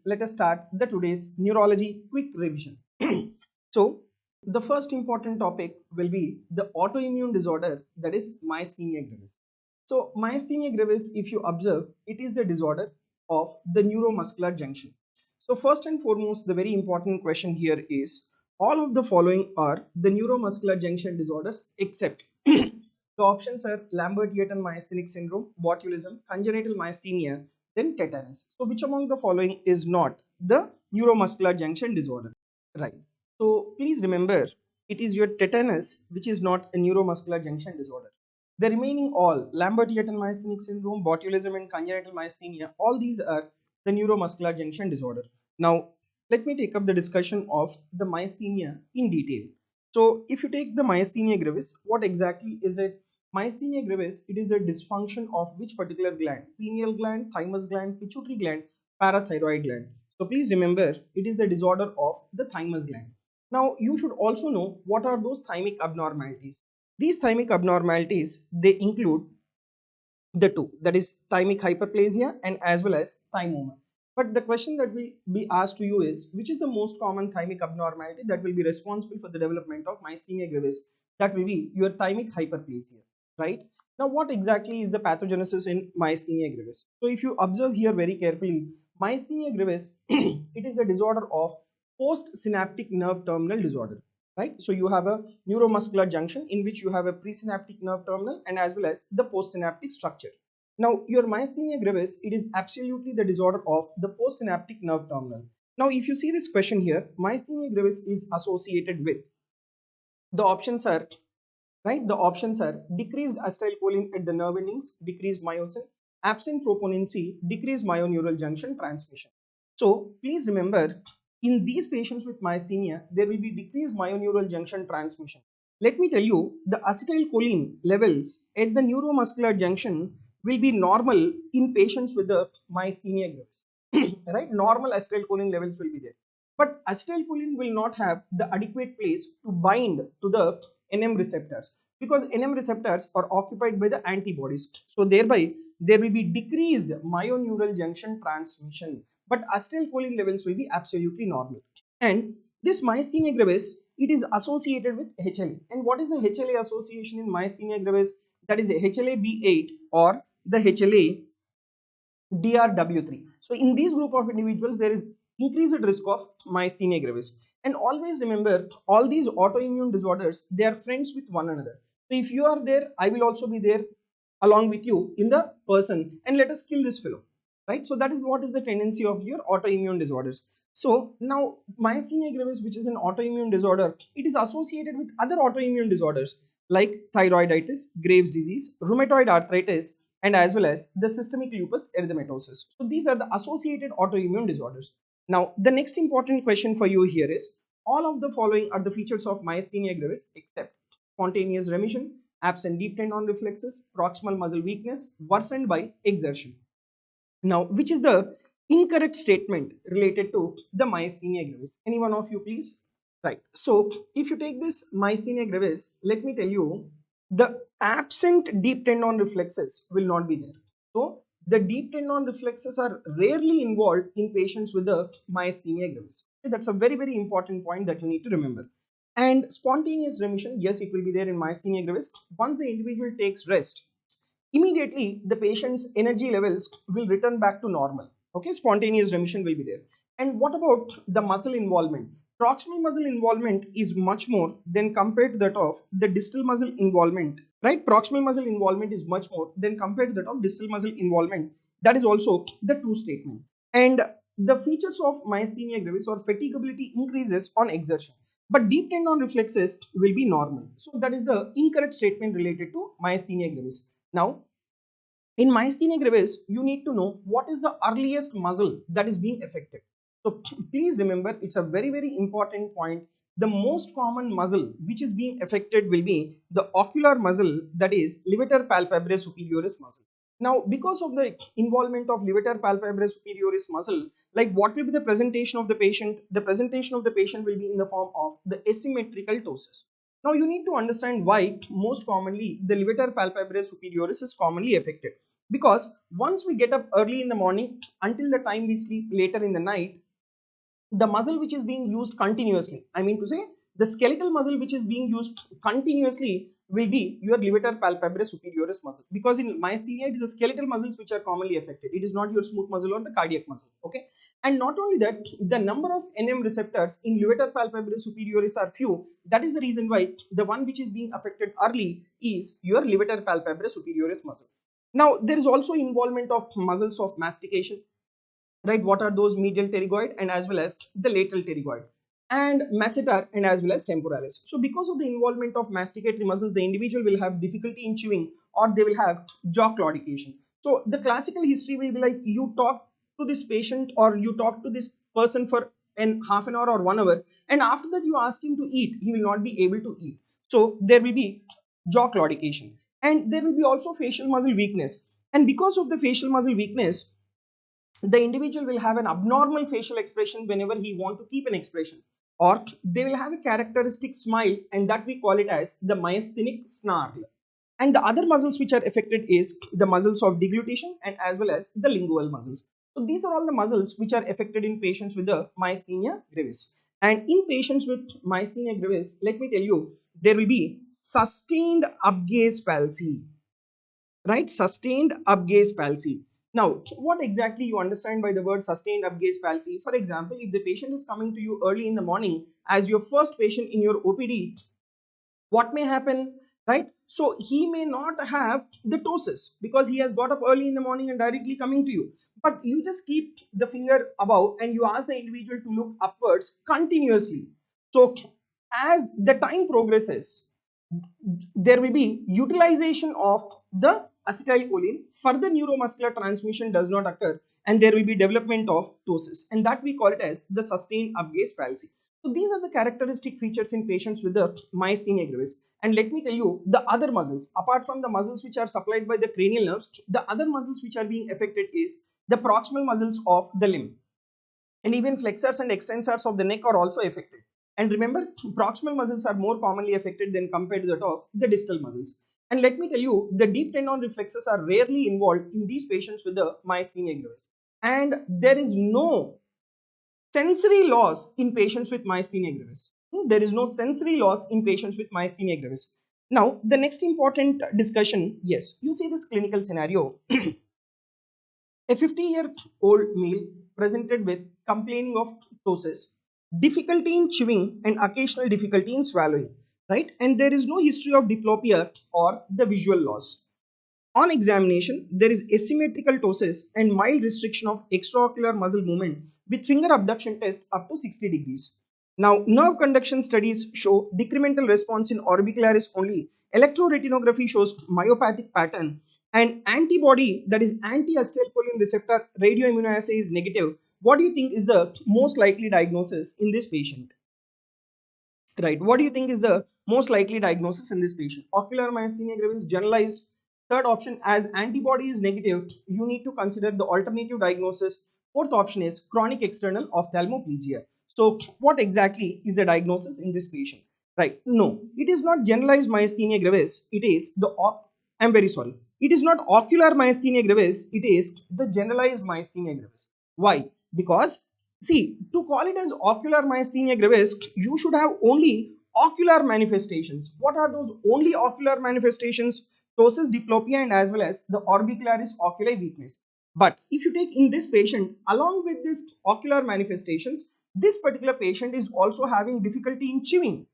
let us start the today's neurology quick revision. So, the first important topic will be the autoimmune disorder, that is myasthenia gravis. So, myasthenia gravis, if you observe, it is the disorder of the neuromuscular junction. So, first and foremost, the very important question here is all of the following are the neuromuscular junction disorders except the options are Lambert-Eaton myasthenic syndrome, botulism, congenital myasthenia, then tetanus. So which among the following is not the neuromuscular junction disorder? Right. So please remember, it is your tetanus which is not a neuromuscular junction disorder. The remaining all, Lambert-Eaton myasthenic syndrome, botulism and congenital myasthenia, all these are the neuromuscular junction disorder. Now, let me take up the discussion of the myasthenia in detail. So if you take the myasthenia gravis, what exactly is it? Myasthenia gravis, it is a dysfunction of which particular gland? Pineal gland, thymus gland, pituitary gland, parathyroid gland. So please remember, it is the disorder of the thymus gland. Now you should also know what are those thymic abnormalities. These thymic abnormalities, they include the two, that is thymic hyperplasia and as well as thymoma. But the question that will be asked to you is, which is the most common thymic abnormality that will be responsible for the development of myasthenia gravis? That will be your thymic hyperplasia, right? Now, what exactly is the pathogenesis in myasthenia gravis? So, if you observe here very carefully, myasthenia gravis, it is the disorder of postsynaptic nerve terminal disorder, right? So, you have a neuromuscular junction in which you have a presynaptic nerve terminal and as well as the postsynaptic structure. Now, your myasthenia gravis, it is absolutely the disorder of the postsynaptic nerve terminal. Now, if you see this question here, myasthenia gravis is associated with the options are right. The options are decreased acetylcholine at the nerve endings, decreased myosin, absent troponin C, decreased myoneural junction transmission. So please remember, in these patients with myasthenia, there will be decreased myoneural junction transmission. Let me tell you, the acetylcholine levels at the neuromuscular junction will be normal in patients with the myasthenia gravis. Right, normal acetylcholine levels will be there, but acetylcholine will not have the adequate place to bind to the NM receptors, because NM receptors are occupied by the antibodies. So thereby there will be decreased myoneural junction transmission, but acetylcholine levels will be absolutely normal. And this myasthenia gravis, it is associated with HLA. And what is the HLA association in myasthenia gravis? That is HLA-B8 or the HLA-DRW3. So in this group of individuals, there is increased risk of myasthenia gravis. And always remember, all these autoimmune disorders, they are friends with one another. So if you are there, I will also be there along with you in the person, and let us kill this fellow, right? So that is what is the tendency of your autoimmune disorders. So now myasthenia gravis, which is an autoimmune disorder, it is associated with other autoimmune disorders like thyroiditis, Graves' disease, rheumatoid arthritis, and as well as the systemic lupus erythematosus. So these are the associated autoimmune disorders. Now, the next important question for you here is, all of the following are the features of myasthenia gravis except spontaneous remission, absent deep tendon reflexes, proximal muscle weakness, worsened by exertion. Now, which is the incorrect statement related to the myasthenia gravis? Any one of you, please? Right. So, if you take this myasthenia gravis, let me tell you, the absent deep tendon reflexes will not be there. So, the deep tendon reflexes are rarely involved in patients with the myasthenia gravis. Okay, that's a very, very important point that you need to remember. And spontaneous remission, yes, it will be there in myasthenia gravis. Once the individual takes rest, immediately the patient's energy levels will return back to normal. Okay, spontaneous remission will be there. And what about the muscle involvement? Proximal muscle involvement is much more than compared to that of the distal muscle involvement, right? Proximal muscle involvement is much more than compared to that of distal muscle involvement. That is also the true statement. And the features of myasthenia gravis or fatigability increases on exertion, but deep tendon reflexes will be normal. So that is the incorrect statement related to myasthenia gravis. Now, in myasthenia gravis, you need to know what is the earliest muscle that is being affected. So please remember, it's a very, very important point. The most common muscle which is being affected will be the ocular muscle, that is levator palpebrae superioris muscle. Now, because of the involvement of levator palpebrae superioris muscle, like what will be the presentation of the patient? The presentation of the patient will be in the form of the asymmetrical ptosis. Now you need to understand why most commonly the levator palpebrae superioris is commonly affected. because once we get up early in the morning until the time we sleep later in the night, the muscle which is being used continuously, I mean to say the skeletal muscle which is being used continuously will be your levator palpebrae superioris muscle, because in myasthenia it is the skeletal muscles which are commonly affected, it is not your smooth muscle or the cardiac muscle. Okay, and not only that, the number of nm receptors in levator palpebrae superioris are few. That is the reason why the one which is being affected early is your levator palpebrae superioris muscle. Now there is also involvement of muscles of mastication, right? What are those? Medial pterygoid and as well as the lateral pterygoid, and masseter and as well as temporalis. So because of the involvement of masticatory muscles, the individual will have difficulty in chewing or they will have jaw claudication. So the classical history will be like you talk to this patient or you talk to this person for an half an hour or 1 hour, and after that you ask him to eat, he will not be able to eat. So there will be jaw claudication, and there will be also facial muscle weakness. And because of the facial muscle weakness, the individual will have an abnormal facial expression whenever he want to keep an expression, or they will have a characteristic smile, and that we call it as the myasthenic snarl. And the other muscles which are affected is the muscles of deglutition and as well as the lingual muscles. So these are all the muscles which are affected in patients with the myasthenia gravis. And in patients with myasthenia gravis, let me tell you, there will be sustained upgaze palsy, right? Sustained upgaze palsy. Now, what exactly you understand by the word sustained upgaze palsy? For example, if the patient is coming to you early in the morning as your first patient in your OPD, what may happen, right? So he may not have the ptosis because he has got up early in the morning and directly coming to you. But you just keep the finger above and you ask the individual to look upwards continuously. So as the time progresses, there will be utilization of the acetylcholine, further neuromuscular transmission does not occur, and there will be development of ptosis, and that we call it as the sustained upgaze palsy. So these are the characteristic features in patients with the myasthenia gravis. And let me tell you, the other muscles, apart from the muscles which are supplied by the cranial nerves, the other muscles which are being affected is the proximal muscles of the limb, and even flexors and extensors of the neck are also affected. And remember, proximal muscles are more commonly affected than compared to that of the distal muscles. And let me tell you, the deep tendon reflexes are rarely involved in these patients with the myasthenia gravis. And there is no sensory loss in patients with myasthenia gravis. There is no sensory loss in patients with myasthenia gravis. Now, the next important discussion, yes, you see this clinical scenario. A 50-year-old male presented with complaining of ptosis, difficulty in chewing, and occasional difficulty in swallowing, right? And there is no history of diplopia or the visual loss. On examination, there is asymmetrical ptosis and mild restriction of extraocular muscle movement with finger abduction test up to 60 degrees. Now, nerve conduction studies show decremental response in orbicularis only. Electroretinography shows myopathic pattern, and antibody, that is anti-acetylcholine receptor radioimmunoassay is negative. What do you think is the most likely diagnosis in this patient? Right. What do you think is the most likely diagnosis in this patient? Ocular myasthenia gravis generalized. Third option, as antibody is negative, you need to consider the alternative diagnosis. Fourth option is chronic external ophthalmoplegia. So what exactly is the diagnosis in this patient? Right. No, it is not generalized myasthenia gravis. It is the, I'm very sorry. It is not ocular myasthenia gravis. It is the generalized myasthenia gravis. Why? Because see, to call it as ocular myasthenia gravis, you should have only ocular manifestations. What are those only ocular manifestations? Ptosis, diplopia, and as well as the orbicularis oculi weakness. But if you take in this patient, along with these ocular manifestations, this particular patient is also having difficulty in chewing.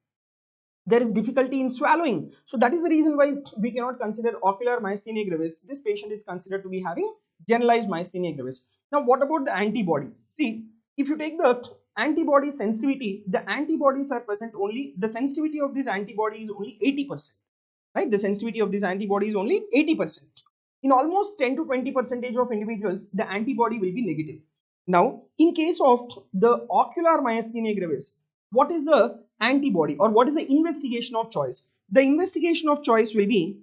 There is difficulty in swallowing. So that is the reason why we cannot consider ocular myasthenia gravis. This patient is considered to be having generalized myasthenia gravis. Now, what about the antibody? See, if you take the antibody sensitivity, the antibodies are present only, the sensitivity of this antibody is only 80%, right? The sensitivity of this antibody is only 80%. In almost 10 to 20 percentage of individuals, the antibody will be negative. Now, in case of the ocular myasthenia gravis, what is the antibody or what is the investigation of choice? The investigation of choice will be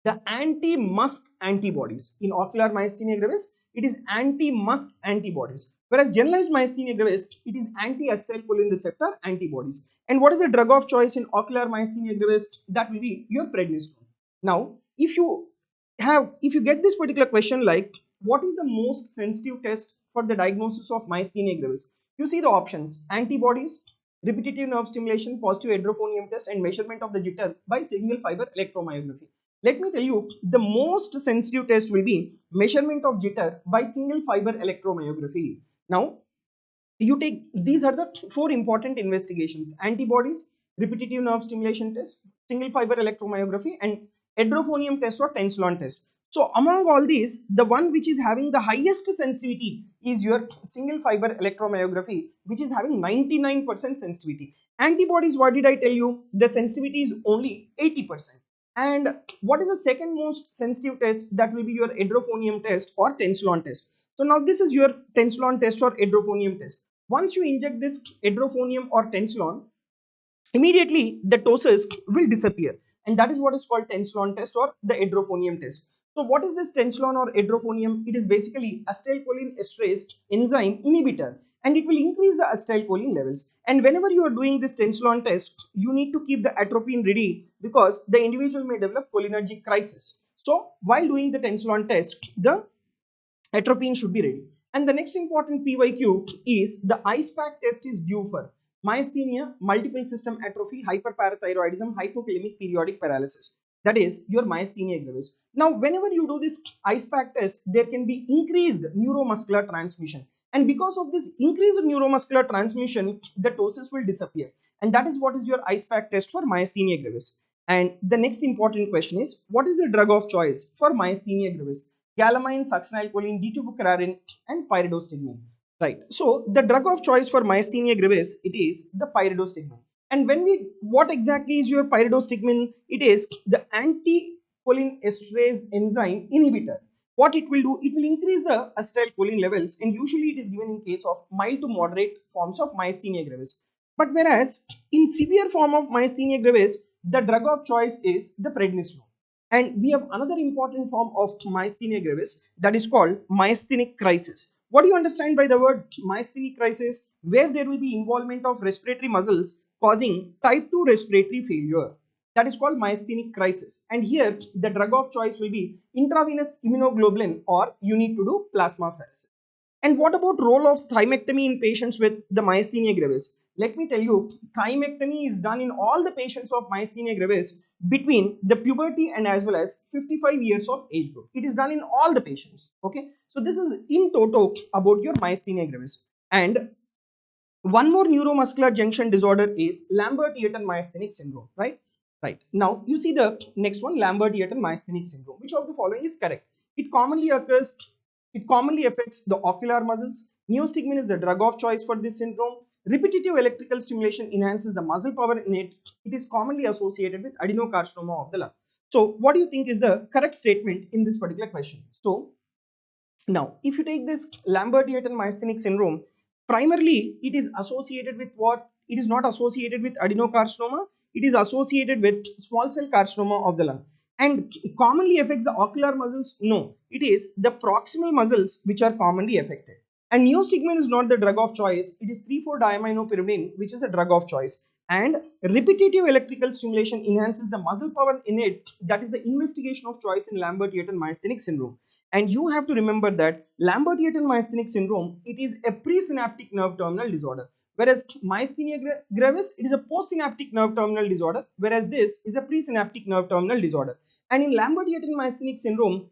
the anti-musk antibodies. In ocular myasthenia gravis, it is anti-musk antibodies. Whereas generalized myasthenia gravis, it is anti-acetylcholine receptor antibodies. And what is the drug of choice in ocular myasthenia gravis? That will be your prednisone. Now, if you if you get this particular question like what is the most sensitive test for the diagnosis of myasthenia gravis, you see the options: antibodies, repetitive nerve stimulation, positive hydrophonium test, and measurement of the jitter by single fiber electromyography. Let me tell you, the most sensitive test will be measurement of jitter by single fiber electromyography. Now you take, these are the four important investigations: antibodies, repetitive nerve stimulation test, single fiber electromyography, and hydrophonium test or tensilon test. So among all these, the one which is having the highest sensitivity is your single fiber electromyography, which is having 99% sensitivity. Antibodies, what did I tell you, the sensitivity is only 80%. And what is the second most sensitive test? That will be your hydrophonium test or tensilon test. So now this is your tensilon test or hydrophonium test. Once you inject this hydrophonium or tensilon, immediately the ptosis will disappear, and that is what is called tensilon test or the hydrophonium test. So what is this tensilon or hydrophonium? It is basically acetylcholine esterase enzyme inhibitor, and it will increase the acetylcholine levels. And whenever you are doing this tensilon test, you need to keep the atropine ready because the individual may develop cholinergic crisis. So while doing the tensilon test, the atropine should be ready. And the next important PYQ is the ice pack test is due for myasthenia, multiple system atrophy, hyperparathyroidism, hypokalemic periodic paralysis. That is your myasthenia gravis. Now, whenever you do this ice pack test, there can be increased neuromuscular transmission. And because of this increased neuromuscular transmission, the ptosis will disappear. And that is what is your ice pack test for myasthenia gravis. And the next important question is, what is the drug of choice for myasthenia gravis? Galamine, succinylcholine, D2-bucrarine, and pyridostigmine. Right. So the drug of choice for myasthenia gravis, it is the pyridostigmine. And what exactly is your pyridostigmine? It is the anticholinesterase enzyme inhibitor. What it will do, it will increase the acetylcholine levels, and usually it is given in case of mild to moderate forms of myasthenia gravis. But whereas in severe form of myasthenia gravis, the drug of choice is the prednisolone. And we have another important form of myasthenia gravis, that is called myasthenic crisis. What do you understand by the word myasthenic crisis? Where there will be involvement of respiratory muscles causing type 2 respiratory failure. That is called myasthenic crisis. And here the drug of choice will be intravenous immunoglobulin, or you need to do plasmapheresis. And what about role of thymectomy in patients with the myasthenia gravis? Let me tell you, thymectomy is done in all the patients of myasthenia gravis between the puberty and as well as 55 years of age group. It is done in all the patients. Okay, so this is in toto about your myasthenia gravis. And one more neuromuscular junction disorder is Lambert-Eaton myasthenic syndrome, right? Right. Now you see the next one, Lambert-Eaton myasthenic syndrome. Which of the following is correct? It commonly occurs, it commonly affects the ocular muscles. Neostigmine is the drug of choice for this syndrome. Repetitive electrical stimulation enhances the muscle power in it. It is commonly associated with adenocarcinoma of the lung. So what do you think is the correct statement in this particular question? So now, if you take this Lambert-Eaton myasthenic syndrome, primarily it is associated with what? It is not associated with adenocarcinoma. It is associated with small cell carcinoma of the lung. And commonly affects the ocular muscles? No, it is the proximal muscles which are commonly affected. And neostigmine is not the drug of choice. It is 3,4-diamminopyrimidine, which is a drug of choice. And repetitive electrical stimulation enhances the muscle power in it. That is the investigation of choice in Lambert-Eaton myasthenic syndrome. And you have to remember that Lambert-Eaton myasthenic syndrome, it is a presynaptic nerve terminal disorder. Whereas myasthenia gravis, it is a postsynaptic nerve terminal disorder. Whereas this is a presynaptic nerve terminal disorder. And in Lambert-Eaton myasthenic syndrome,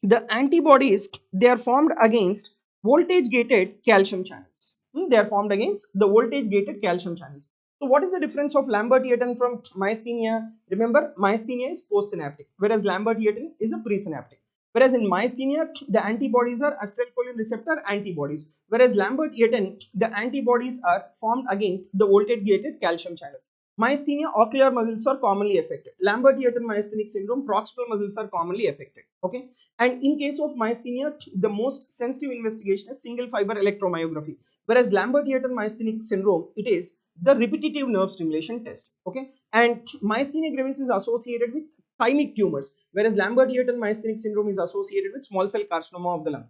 the antibodies, they are formed against voltage gated calcium channels. They are formed against the voltage gated calcium channels. So what is the difference of Lambert-Eaton from myasthenia? Remember, myasthenia is postsynaptic, whereas Lambert-Eaton is a presynaptic. Whereas in myasthenia, the antibodies are acetylcholine receptor antibodies, whereas Lambert-Eaton, the antibodies are formed against the voltage gated calcium channels. Myasthenia, ocular muscles are commonly affected. Lambert-Eaton myasthenic syndrome, proximal muscles are commonly affected. Okay, and in case of myasthenia, the most sensitive investigation is single fiber electromyography. Whereas Lambert-Eaton myasthenic syndrome, it is the repetitive nerve stimulation test. Okay, and myasthenia gravis is associated with thymic tumors, whereas Lambert-Eaton myasthenic syndrome is associated with small cell carcinoma of the lung.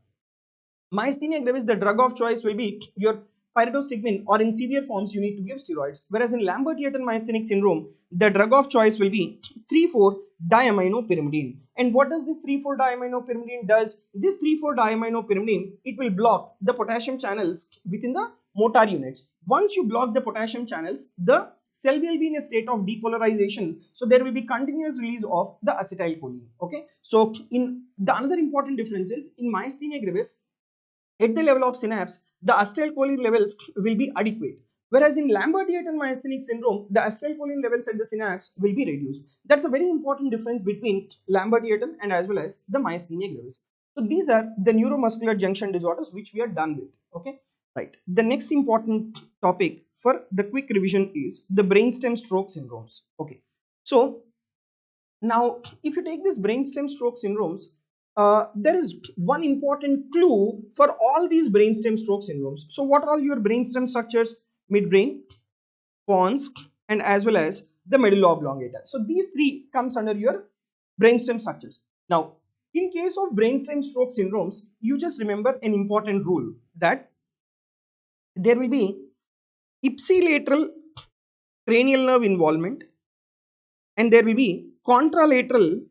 Myasthenia gravis, the drug of choice will be your pyridostigmine, or in severe forms you need to give steroids. Whereas in Lambert-Eaton myasthenic syndrome, the drug of choice will be 3,4 diaminopyrimidine. And what does this 3,4-diaminopyrimidine does? This 3,4-diaminopyrimidine, it will block the potassium channels within the motor units. Once you block the potassium channels, the cell will be in a state of depolarization, so there will be continuous release of the acetylcholine. Okay, so in the another important difference is in myasthenia gravis, at the level of synapse, the acetylcholine levels will be adequate. Whereas in Lambert-Eaton myasthenic syndrome, the acetylcholine levels at the synapse will be reduced. That's a very important difference between Lambert-Eaton and as well as the myasthenia gravis. So these are the neuromuscular junction disorders which we are done with. Okay, right. The next important topic for the quick revision is the brainstem stroke syndromes. Okay, so now if you take this brainstem stroke syndromes, there is one important clue for all these brainstem stroke syndromes. So what are all your brainstem structures? Midbrain, pons, and as well as the medulla oblongata. So these three comes under your brainstem structures. Now in case of brainstem stroke syndromes, you just remember an important rule that there will be ipsilateral cranial nerve involvement and there will be contralateral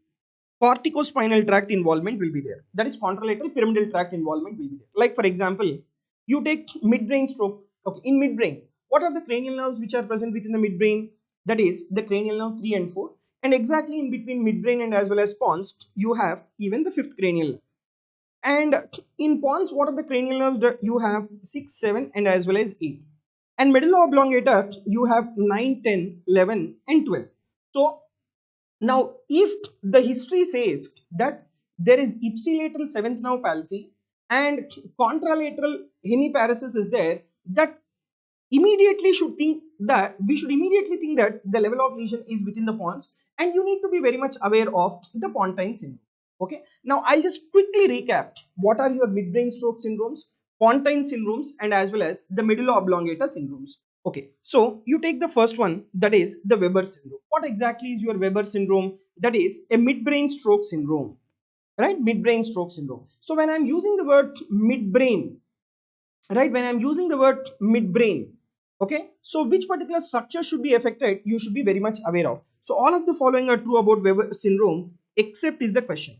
corticospinal tract involvement will be there. That is contralateral pyramidal tract involvement will be there. Like for example, you take midbrain stroke. Okay, in midbrain, what are the cranial nerves which are present within the midbrain? That is the cranial nerve 3 and 4. And exactly in between midbrain and as well as pons, you have even the fifth cranial nerve. And in pons, what are the cranial nerves that you have? 6, 7 and as well as 8. And medulla oblongata, you have 9, 10, 11 and 12. So now, if the history says that there is ipsilateral seventh nerve palsy and contralateral hemiparesis is there, that immediately should think that we should immediately think that the level of lesion is within the pons, and you need to be very much aware of the pontine syndrome. Okay. Now, I'll just quickly recap what are your midbrain stroke syndromes, pontine syndromes, and as well as the medulla oblongata syndromes. Okay, so you take the first one, that is the Weber syndrome. What exactly is your Weber syndrome? That is a midbrain stroke syndrome, right? Midbrain stroke syndrome. So when I'm using the word midbrain, right? When I'm using the word midbrain, okay, so which particular structure should be affected? You should be very much aware of. So all of the following are true about Weber syndrome, except is the question.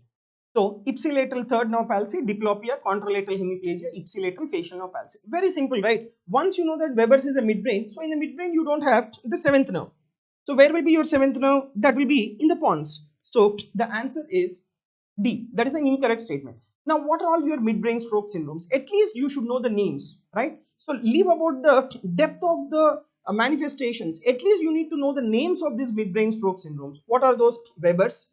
So ipsilateral third nerve palsy, diplopia, contralateral hemiplegia, ipsilateral facial nerve palsy. Very simple, right? Once you know that Weber's is a midbrain, so in the midbrain you don't have the seventh nerve. So where will be your seventh nerve? That will be in the pons. So the answer is D. That is an incorrect statement. Now, what are all your midbrain stroke syndromes? At least you should know the names, right? So leave about the depth of the manifestations. At least you need to know the names of these midbrain stroke syndromes. What are those? Weber's,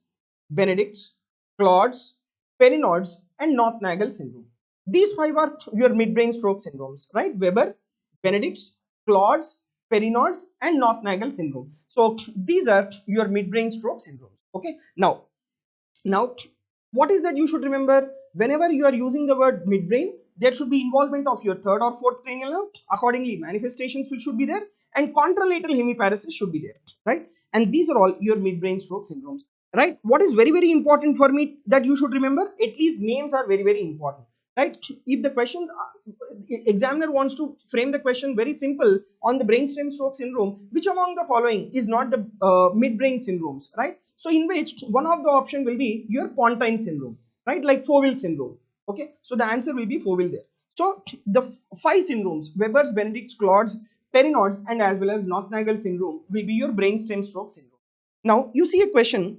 Benedict's, Claude's, Perinaud's, and North-Nagel syndrome. These five are your midbrain stroke syndromes, right? Weber, Benedict's, Claude's, Perinaud's, and North-Nagel syndrome. So these are your midbrain stroke syndromes. Okay. Now, what is that you should remember? Whenever you are using the word midbrain, there should be involvement of your third or fourth cranial nerve. Accordingly, manifestations should be there, and contralateral hemiparesis should be there, right? And these are all your midbrain stroke syndromes, right? What is very, very important for me that you should remember, at least names are very, very important, right? If the question examiner wants to frame the question very simple on the brainstem stroke syndrome, which among the following is not the midbrain syndromes, right? So in which one of the option will be your pontine syndrome, right? Like Foville syndrome. Okay, so the answer will be Foville there. So the five syndromes, Weber's, Benedict's, Claude's, Perinaud's, and as well as North-Nagel syndrome will be your brainstem stroke syndrome. Now you see a question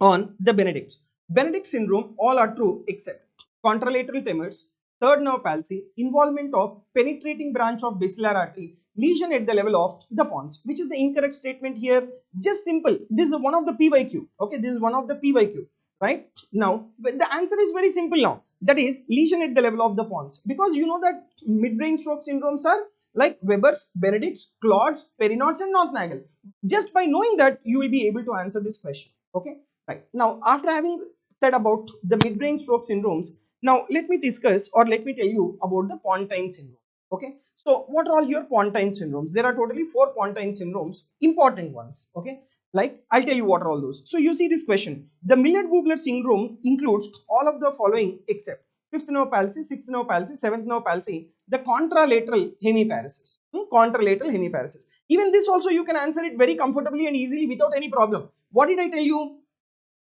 on the Benedict's. Benedict syndrome, all are true except contralateral tremors, third nerve palsy, involvement of penetrating branch of basilar artery, lesion at the level of the pons. Which is the incorrect statement here? Just simple. This is one of the PYQ. Okay, this is one of the PYQ. Right now, the answer is very simple now. That is lesion at the level of the pons, because you know that midbrain stroke syndromes are like Weber's, Benedict's, Claude's, Perinaud's, and North-Nagel. Just by knowing that, you will be able to answer this question. Okay, right. Now, after having said about the midbrain stroke syndromes, now let me discuss or let me tell you about the pontine syndrome. Okay, so what are all your pontine syndromes? There are totally 4 pontine syndromes, important ones. Okay, like I'll tell you what are all those. So you see this question. The Millard-Bugler syndrome includes all of the following except fifth nerve palsy, sixth nerve palsy, seventh nerve palsy, the contralateral hemiparesis. Contralateral hemiparesis. Even this also you can answer it very comfortably and easily without any problem. What did I tell you?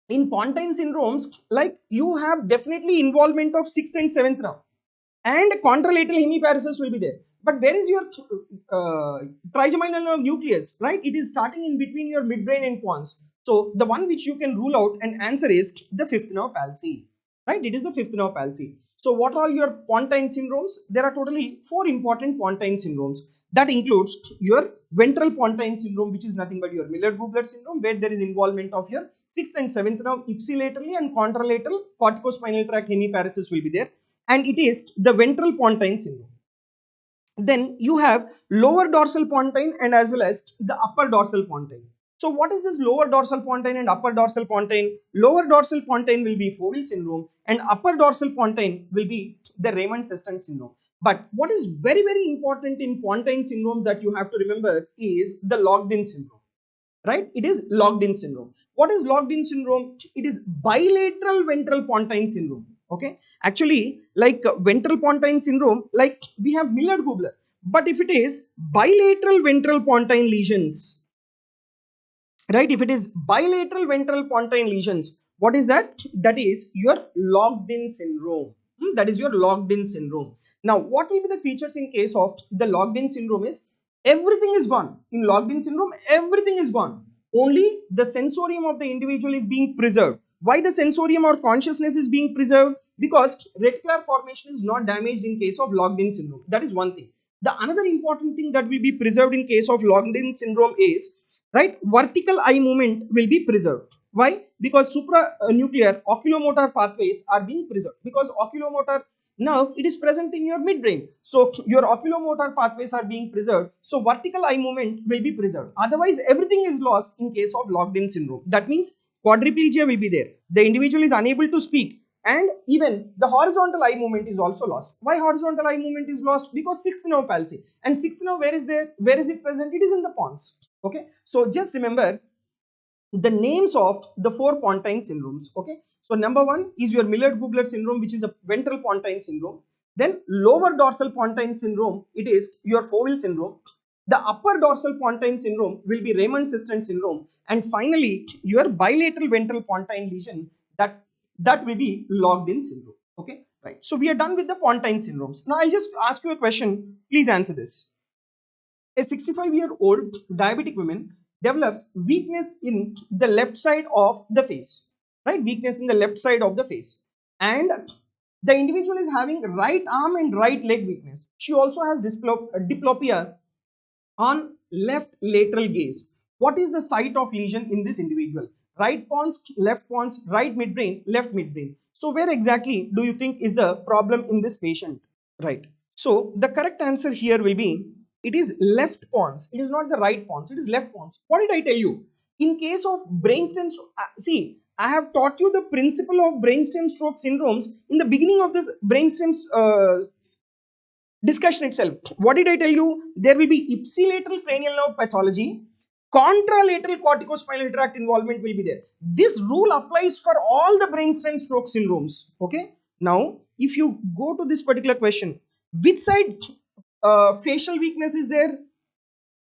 in Pontine syndromes, like you have definitely involvement of sixth and seventh nerve, and contralateral hemiparesis will be there. But where is your trigeminal nerve nucleus, right? It is starting in between your midbrain and pons. So the one which you can rule out and answer is the fifth nerve palsy, right? It is the fifth nerve palsy. So what are your Pontine syndromes? There are totally four important Pontine syndromes. That includes your ventral Pontine syndrome, which is nothing but your Miller-Gubler syndrome, where there is involvement of your sixth and seventh nerve ipsilaterally, and contralateral corticospinal tract hemiparesis will be there, and it is the ventral Pontine syndrome. Then you have lower dorsal pontine and as well as the upper dorsal pontine. So what is this lower dorsal pontine and upper dorsal pontine? Lower dorsal pontine will be Foville syndrome, and upper dorsal pontine will be the Raymond-Seston syndrome. But what is very, very important in pontine syndrome that you have to remember is the locked-in syndrome, right? It is locked-in syndrome. What is locked-in syndrome? It is bilateral ventral pontine syndrome. Okay, actually, like ventral pontine syndrome, like we have Miller-Gubler, but if it is bilateral ventral pontine lesions, right? If it is bilateral ventral pontine lesions, what is that? That is your locked-in syndrome. That is your locked-in syndrome. Now, what will be the features in case of the locked-in syndrome is everything is gone. In locked-in syndrome, everything is gone. Only the sensorium of the individual is being preserved. Why the sensorium or consciousness is being preserved? Because reticular formation is not damaged in case of locked-in syndrome. That is one thing. The another important thing that will be preserved in case of locked-in syndrome is, right, vertical eye movement will be preserved. Why? Because supranuclear oculomotor pathways are being preserved, because oculomotor nerve, it is present in your midbrain, so your oculomotor pathways are being preserved, so vertical eye movement will be preserved. Otherwise everything is lost in case of locked-in syndrome. That means quadriplegia will be there, the individual is unable to speak, and even the horizontal eye movement is also lost. Why horizontal eye movement is lost? Because sixth nerve palsy. And sixth nerve, where is there? Where is it present? It is in the pons. Okay, so just remember the names of the four pontine syndromes. Okay, so number one is your Miller-Gubler syndrome, which is a ventral pontine syndrome. Then lower dorsal pontine syndrome, it is your Foville syndrome. The upper dorsal pontine syndrome will be Raymond-Seston syndrome, and finally your bilateral ventral pontine lesion, that will be locked-in syndrome. Okay, right. So we are done with the pontine syndromes. Now I'll just ask you a question. Please answer this. A 65-year-old diabetic woman develops weakness in the left side of the face, right? Weakness in the left side of the face. And the individual is having right arm and right leg weakness. She also has diplopia on left lateral gaze. What is the site of lesion in this individual? Right pons, left pons, right midbrain, left midbrain. So where exactly do you think is the problem in this patient? Right. So the correct answer here will be, it is left pons. It is not the right pons. It is left pons. What did I tell you? In case of brainstem, see, I have taught you the principle of brainstem stroke syndromes in the beginning of this brainstem discussion itself. What did I tell you? There will be ipsilateral cranial nerve pathology, contralateral corticospinal tract involvement will be there. This rule applies for all the brainstem stroke syndromes. Okay. Now, if you go to this particular question, which side facial weakness is there?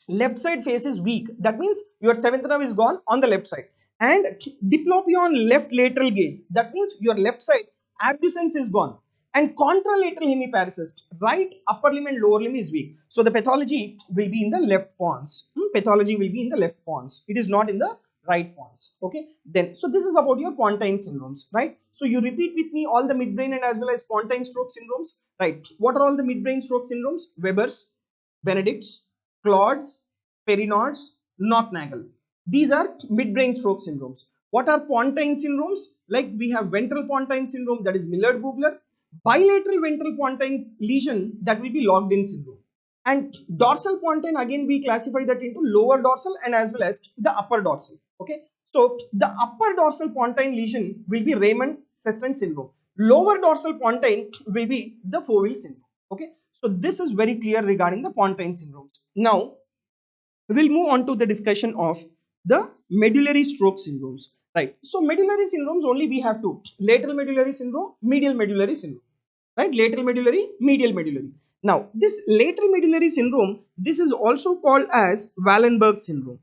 Left side face is weak. That means your seventh nerve is gone on the left side. And diplopia on left lateral gaze. That means your left side abducens is gone. And contralateral hemiparesis, right upper limb and lower limb is weak. So the pathology will be in the left pons. Pathology will be in the left pons. It is not in the right pons. Okay. Then, so this is about your pontine syndromes, right? So you repeat with me all the midbrain and as well as pontine stroke syndromes, right? What are all the midbrain stroke syndromes? Weber's, Benedict's, Claude's, Perinaud's, Knock-Nagel. These are midbrain stroke syndromes. What are pontine syndromes? Like we have ventral pontine syndrome, that is Millard-Gubler. Bilateral ventral pontine lesion, that will be locked-in syndrome. And dorsal pontine, again we classify that into lower dorsal and as well as the upper dorsal. Okay. So the upper dorsal pontine lesion will be Raymond-Seston syndrome. Lower dorsal pontine will be the Foville syndrome. Okay. So this is very clear regarding the pontine syndromes. Now we'll move on to the discussion of the medullary stroke syndromes. Right. So medullary syndromes only we have two: lateral medullary syndrome, medial medullary syndrome. Right. Lateral medullary, medial medullary. Now this lateral medullary syndrome, this is also called as Wallenberg syndrome.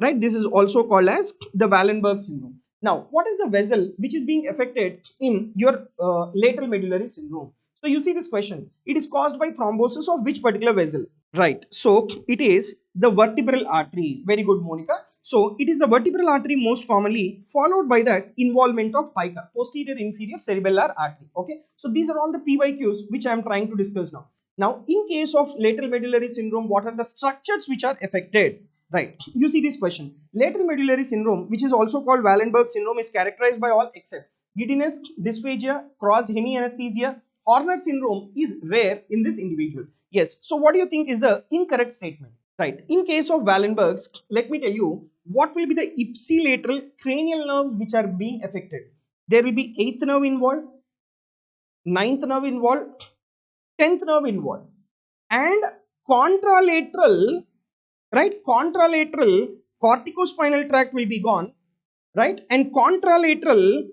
Right. This is also called as the Wallenberg syndrome. Now, what is the vessel which is being affected in your lateral medullary syndrome? So you see this question. It is caused by thrombosis of which particular vessel? Right. So it is the vertebral artery. Very good, Monica. So it is the vertebral artery most commonly, followed by that involvement of PICA, posterior inferior cerebellar artery. Okay. So these are all the PYQs which I am trying to discuss now. Now, in case of lateral medullary syndrome, what are the structures which are affected? Right. You see this question. Lateral medullary syndrome, which is also called Wallenberg syndrome, is characterized by all except giddiness, dysphagia, cross hemianesthesia. Horner syndrome is rare in this individual. Yes. So what do you think is the incorrect statement? Right. In case of Wallenberg's, let me tell you what will be the ipsilateral cranial nerves which are being affected. There will be 8th nerve involved, 9th nerve involved, 10th nerve involved, and contralateral, right? Contralateral corticospinal tract will be gone, right? And contralateral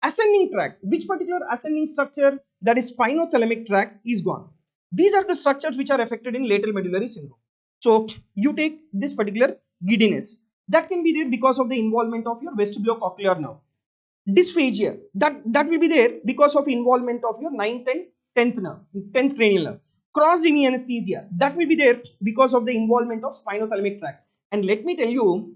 ascending tract, which particular ascending structure, that is spinothalamic tract, is gone. These are the structures which are affected in lateral medullary syndrome. So you take this particular giddiness, that can be there because of the involvement of your vestibulocochlear nerve. Dysphagia, that will be there because of involvement of your 9th and 10th nerve, 10th cranial nerve. Cross hemianesthesia, that will be there because of the involvement of spinothalamic tract. And let me tell you,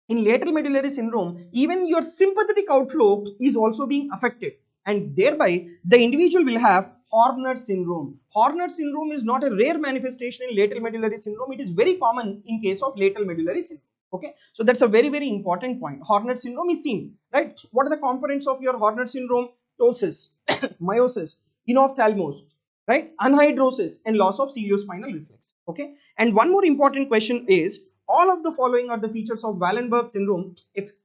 in lateral medullary syndrome, even your sympathetic outflow is also being affected, and thereby the individual will have Horner syndrome. Horner syndrome is not a rare manifestation in lateral medullary syndrome. It is very common in case of lateral medullary syndrome. Okay, so that's a very, very important point. Horner syndrome is seen, right? What are the components of your Horner syndrome? Ptosis, meiosis, enophthalmos, right? Anhydrosis and loss of ciliospinal reflex. Okay, and one more important question is, all of the following are the features of Wallenberg syndrome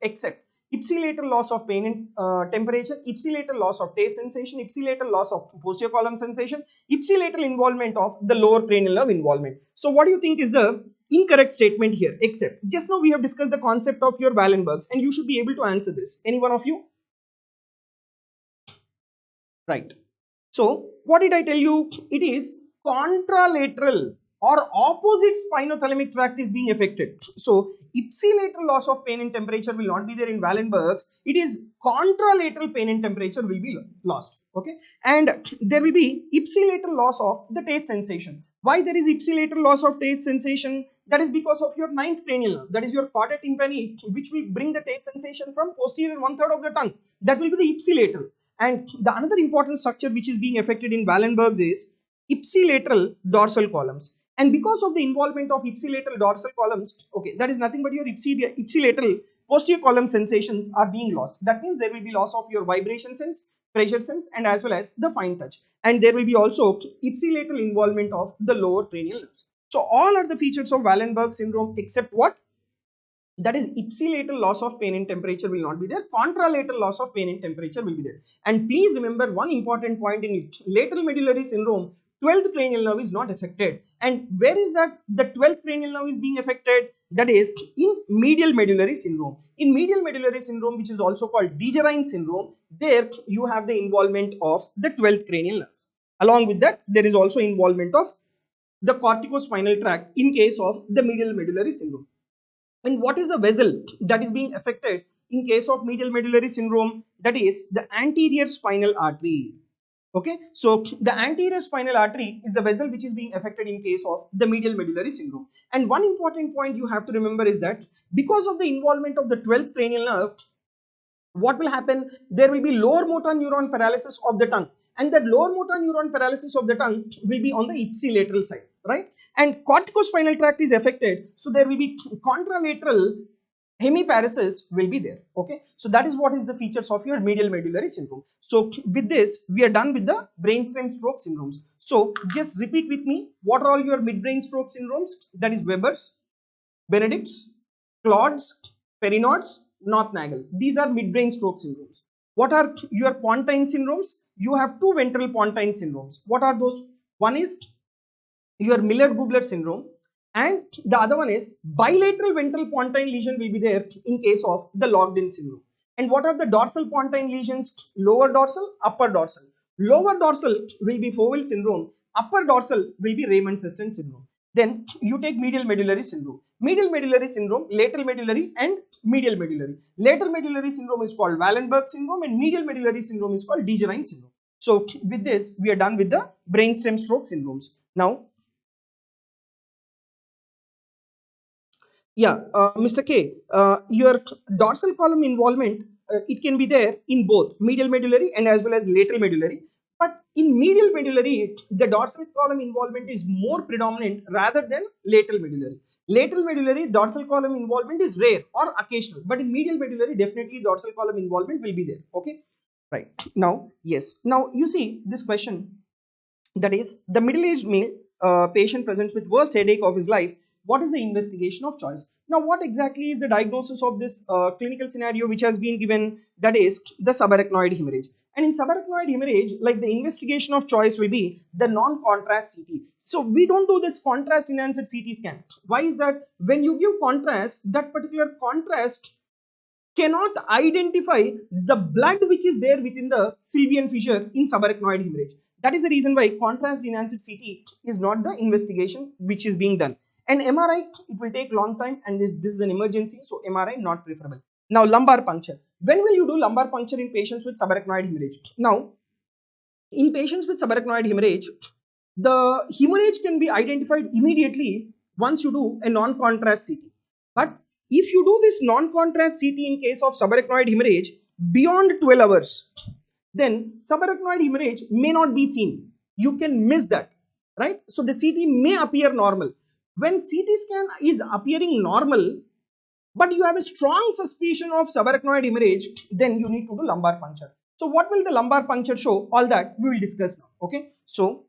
except ipsilateral loss of pain and temperature, ipsilateral loss of taste sensation, ipsilateral loss of posterior column sensation, ipsilateral involvement of the lower cranial nerve involvement. So what do you think is the incorrect statement here? Except, just now we have discussed the concept of your Wallenbergs and you should be able to answer this. Any one of you? Right. So what did I tell you? It is contralateral or opposite spinothalamic tract is being affected. So ipsilateral loss of pain and temperature will not be there in Wallenberg's. It is contralateral pain and temperature will be lost. Okay, and there will be ipsilateral loss of the taste sensation. Why there is ipsilateral loss of taste sensation? That is because of your 9th cranial nerve, that is your chordae tympani, which will bring the taste sensation from posterior 1/3 of the tongue. That will be the ipsilateral. And the another important structure which is being affected in Wallenberg's is ipsilateral dorsal columns. And because of the involvement of ipsilateral dorsal columns, okay, that is nothing but your ipsilateral posterior column sensations are being lost. That means there will be loss of your vibration sense, pressure sense, and as well as the fine touch. And there will be also ipsilateral involvement of the lower cranial nerves. So all are the features of Wallenberg syndrome except what? That is ipsilateral loss of pain and temperature will not be there. Contralateral loss of pain and temperature will be there. And please remember one important point in it. Lateral medullary syndrome, 12th cranial nerve is not affected. And where is that the 12th cranial nerve is being affected? That is in medial medullary syndrome. In medial medullary syndrome, which is also called Dejerine syndrome, there you have the involvement of the 12th cranial nerve. Along with that, there is also involvement of the corticospinal tract in case of the medial medullary syndrome. And what is the vessel that is being affected in case of medial medullary syndrome? That is the anterior spinal artery. Okay, so the anterior spinal artery is the vessel which is being affected in case of the medial medullary syndrome. And one important point you have to remember is that because of the involvement of the 12th cranial nerve, what will happen? There will be lower motor neuron paralysis of the tongue, and that lower motor neuron paralysis of the tongue will be on the ipsilateral side, right? And corticospinal tract is affected, so there will be contralateral hemiparesis will be there. Okay, so that is what is the features of your medial medullary syndrome. So with this we are done with the brainstem stroke syndromes. So just repeat with me, what are all your midbrain stroke syndromes? That is Weber's, Benedict's, Claude's, Perinaud's, North-Nagel. These are midbrain stroke syndromes. What are your pontine syndromes? You have two ventral pontine syndromes. What are those? One is your Miller-Gubler syndrome, and the other one is bilateral ventral pontine lesion will be there in case of the locked-in syndrome. And what are the dorsal pontine lesions? Lower dorsal, upper dorsal. Lower dorsal will be Fowell syndrome. Upper dorsal will be Raymond-Seston syndrome. Then you take medial medullary syndrome. Medial medullary syndrome, lateral medullary and medial medullary. Lateral medullary syndrome is called Wallenberg syndrome and medial medullary syndrome is called Dejerine syndrome. So with this, we are done with the brainstem stroke syndromes. Now, yeah, Mr. K, your dorsal column involvement, it can be there in both medial medullary and as well as lateral medullary. But in medial medullary, the dorsal column involvement is more predominant rather than lateral medullary. Lateral medullary, dorsal column involvement is rare or occasional. But in medial medullary, definitely dorsal column involvement will be there. Okay, right. Now, yes. Now, you see this question, that is, the middle-aged male patient presents with worst headache of his life. What is the investigation of choice? Now, what exactly is the diagnosis of this clinical scenario which has been given? That is the subarachnoid hemorrhage. And in subarachnoid hemorrhage, like, the investigation of choice will be the non-contrast CT. So we don't do this contrast enhanced CT scan. Why is that? When you give contrast, that particular contrast cannot identify the blood which is there within the sylvian fissure in subarachnoid hemorrhage. That is the reason why contrast enhanced CT is not the investigation which is being done. And MRI, it will take long time and this is an emergency, so MRI not preferable. Now, lumbar puncture. When will you do lumbar puncture in patients with subarachnoid hemorrhage? Now, in patients with subarachnoid hemorrhage, the hemorrhage can be identified immediately once you do a non-contrast CT. But if you do this non-contrast CT in case of subarachnoid hemorrhage beyond 12 hours, then subarachnoid hemorrhage may not be seen. You can miss that, right? So the CT may appear normal. When CT scan is appearing normal, but you have a strong suspicion of subarachnoid hemorrhage, then you need to do lumbar puncture. So what will the lumbar puncture show? All that we will discuss now. Okay. So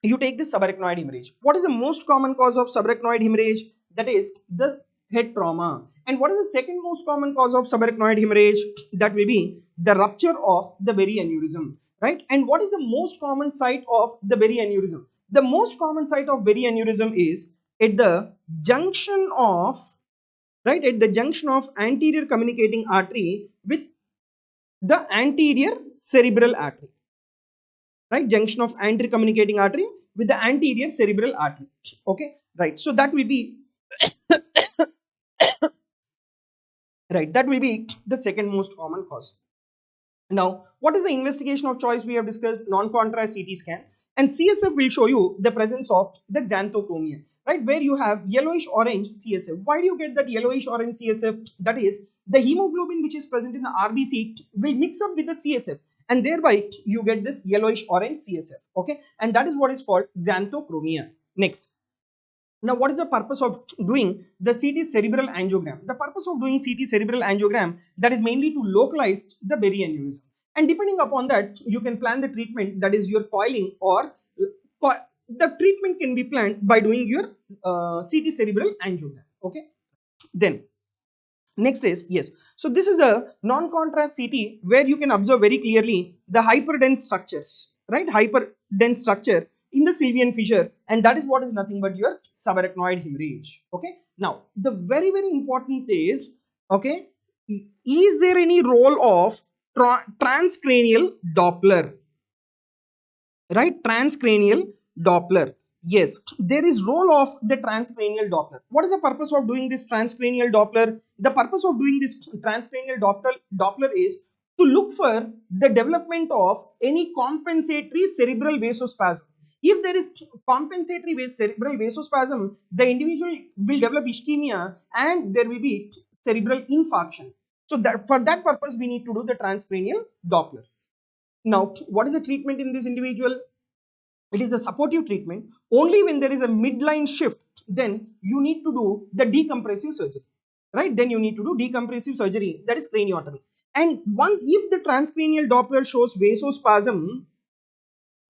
you take this subarachnoid hemorrhage. What is the most common cause of subarachnoid hemorrhage? That is the head trauma. And what is the second most common cause of subarachnoid hemorrhage? That will be the rupture of the berry aneurysm, right? And what is the most common site of the berry aneurysm? The most common site of berry aneurysm is at the junction of, right, at the junction of anterior communicating artery with the anterior cerebral artery, right? Junction of anterior communicating artery with the anterior cerebral artery. Okay, right. So that will be right. That will be the second most common cause. Now, what is the investigation of choice? We have discussed non-contrast CT scan, and CSF will show you the presence of the xanthochromia, right? Where you have yellowish orange CSF. Why do you get that yellowish orange CSF? That is, the hemoglobin which is present in the RBC will mix up with the CSF, and thereby you get this yellowish orange CSF. Okay, and that is what is called xanthochromia. Next. Now, what is the purpose of doing the CT cerebral angiogram? The purpose of doing CT cerebral angiogram, that is mainly to localize the berry aneurysm. And depending upon that, you can plan the treatment, that is your coiling, or the treatment can be planned by doing your CT cerebral angiogram. Okay. Then next is, yes, so this is a non-contrast CT where you can observe very clearly the hyperdense structures, right? Hyperdense structure in the sylvian fissure, and that is what is nothing but your subarachnoid hemorrhage. Okay. Now, the very, very important is, okay, is there any role of transcranial Doppler? Right, transcranial Doppler. Yes, there is role of the transcranial Doppler. What is the purpose of doing this transcranial Doppler? The purpose of doing this transcranial Doppler is to look for the development of any compensatory cerebral vasospasm. If there is compensatory cerebral vasospasm, the individual will develop ischemia and there will be cerebral infarction. So that for that purpose, we need to do the transcranial Doppler. Now, what is the treatment in this individual? It is the supportive treatment. Only when there is a midline shift, then you need to do the decompressive surgery, right? Then you need to do decompressive surgery, that is craniotomy. And once, if the transcranial Doppler shows vasospasm,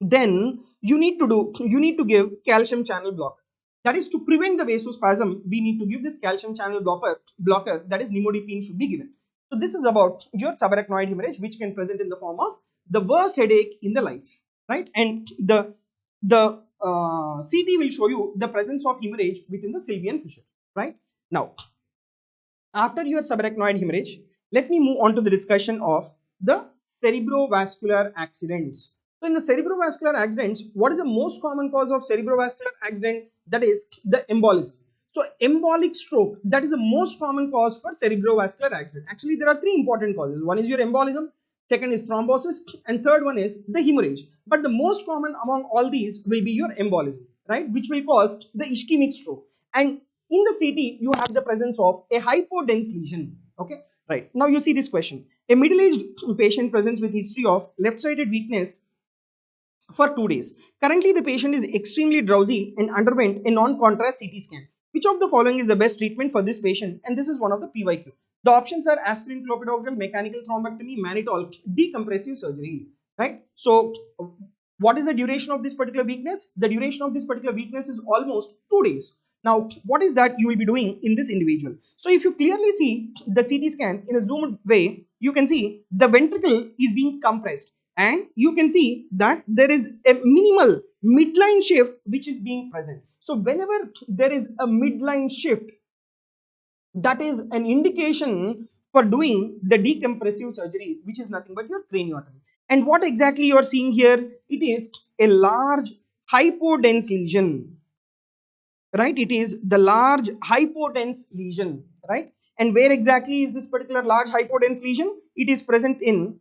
then you need to give calcium channel blocker. That is, to prevent the vasospasm, we need to give this calcium channel blocker, that is nimodipine should be given. So this is about your subarachnoid hemorrhage, which can present in the form of the worst headache in the life, right? And the CT will show you the presence of hemorrhage within the sylvian fissure, right? Now, after your subarachnoid hemorrhage, let me move on to the discussion of the cerebrovascular accidents. So in the cerebrovascular accidents, what is the most common cause of cerebrovascular accident? That is the embolism. So embolic stroke, that is the most common cause for cerebrovascular accident. Actually, there are three important causes. One is your embolism, second is thrombosis, and third one is the hemorrhage. But the most common among all these will be your embolism, right? Which will cause the ischemic stroke. And in the CT, you have the presence of a hypodense lesion. Okay, right. Now you see this question. A middle-aged patient presents with history of left-sided weakness for 2 days. Currently, the patient is extremely drowsy and underwent a non-contrast CT scan. Which of the following is the best treatment for this patient? And this is one of the PYQ. The options are aspirin, clopidogrel, mechanical thrombectomy, mannitol, decompressive surgery. Right? So, what is the duration of this particular weakness? The duration of this particular weakness is almost 2 days. Now, what is that you will be doing in this individual? So, if you clearly see the CT scan in a zoomed way, you can see the ventricle is being compressed, and you can see that there is a minimal midline shift which is being present. So whenever there is a midline shift, that is an indication for doing the decompressive surgery, which is nothing but your craniotomy. And what exactly you are seeing here? It is a large hypodense lesion, right? It is the large hypodense lesion, right? And where exactly is this particular large hypodense lesion? It is present in,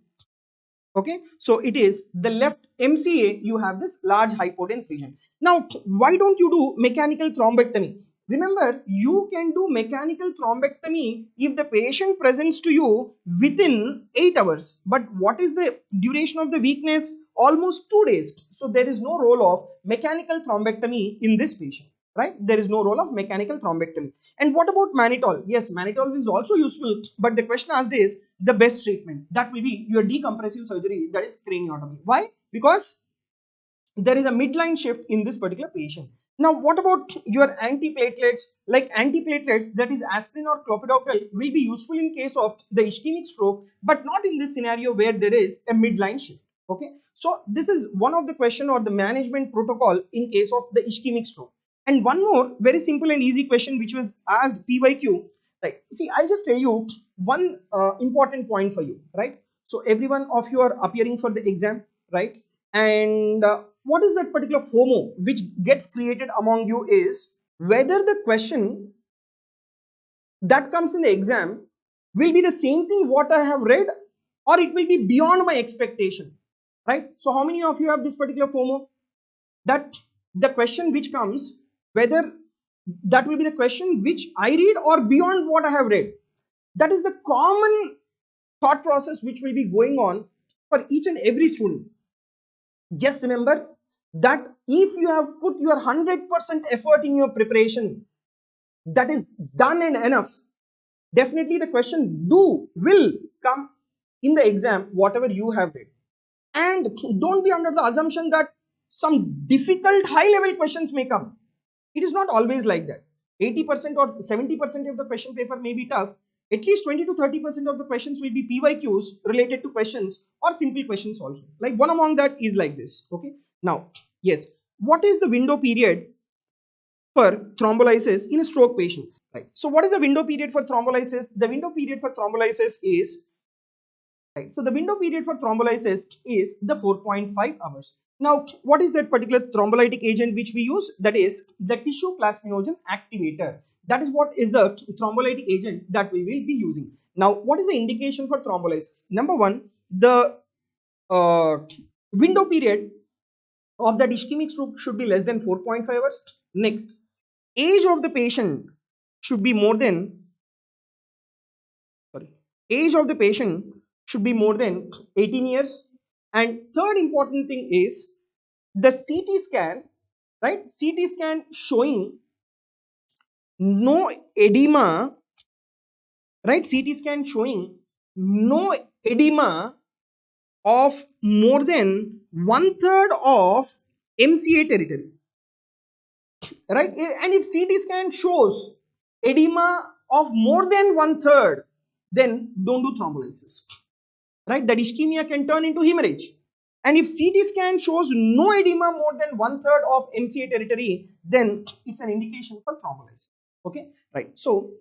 okay, so it is the left MCA. You have this large hypodense lesion. Now why don't you do mechanical thrombectomy? Remember, you can do mechanical thrombectomy if the patient presents to you within 8 hours. But what is the duration of the weakness? Almost 2 days. So there is no role of mechanical thrombectomy in this patient, right? There is no role of mechanical thrombectomy. And what about mannitol? Yes, mannitol is also useful, but the question asked is the best treatment. That will be your decompressive surgery, that is craniotomy. Why? Because there is a midline shift in this particular patient. Now, what about your antiplatelets? Like antiplatelets, that is aspirin or clopidogrel, will be useful in case of the ischemic stroke, but not in this scenario where there is a midline shift. Okay, so this is one of the question or the management protocol in case of the ischemic stroke. And one more very simple and easy question which was asked PYQ. Right. See, I'll just tell you one important point for you. Right. So every one of you are appearing for the exam. Right. And what is that particular FOMO which gets created among you is whether the question that comes in the exam will be the same thing what I have read, or it will be beyond my expectation, right? So how many of you have this particular FOMO, that the question which comes, whether that will be the question which I read or beyond what I have read? That is the common thought process which will be going on for each and every student. Just remember that if you have put your 100% effort in your preparation, that is done and enough, definitely the question will come in the exam whatever you have read. And don't be under the assumption that some difficult high level questions may come. It is not always like that. 80% or 70% of the question paper may be tough. At least 20 to 30% of the questions will be PYQs related to questions or simple questions also. Like one among that is like this. Okay. Now, yes, what is the window period for thrombolysis in a stroke patient? Right. So what is the window period for thrombolysis? The window period for thrombolysis is, right, so the window period for thrombolysis is the 4.5 hours. Now, what is that particular thrombolytic agent which we use? That is the tissue plasminogen activator. That is what is the thrombolytic agent that we will be using. Now, what is the indication for thrombolysis? Number one, the window period of that ischemic stroke should be less than 4.5 hours. Next, age of the patient should be more than, sorry, age of the patient should be more than 18 years. And third important thing is the CT scan, right? CT scan showing no edema, right? CT scan showing no edema of more than 1/3 of MCA territory, right? And if CT scan shows edema of more than 1/3, then don't do thrombolysis, right? That ischemia can turn into hemorrhage. And if CT scan shows no edema more than 1/3 of MCA territory, then it's an indication for thrombolysis. Okay, right. So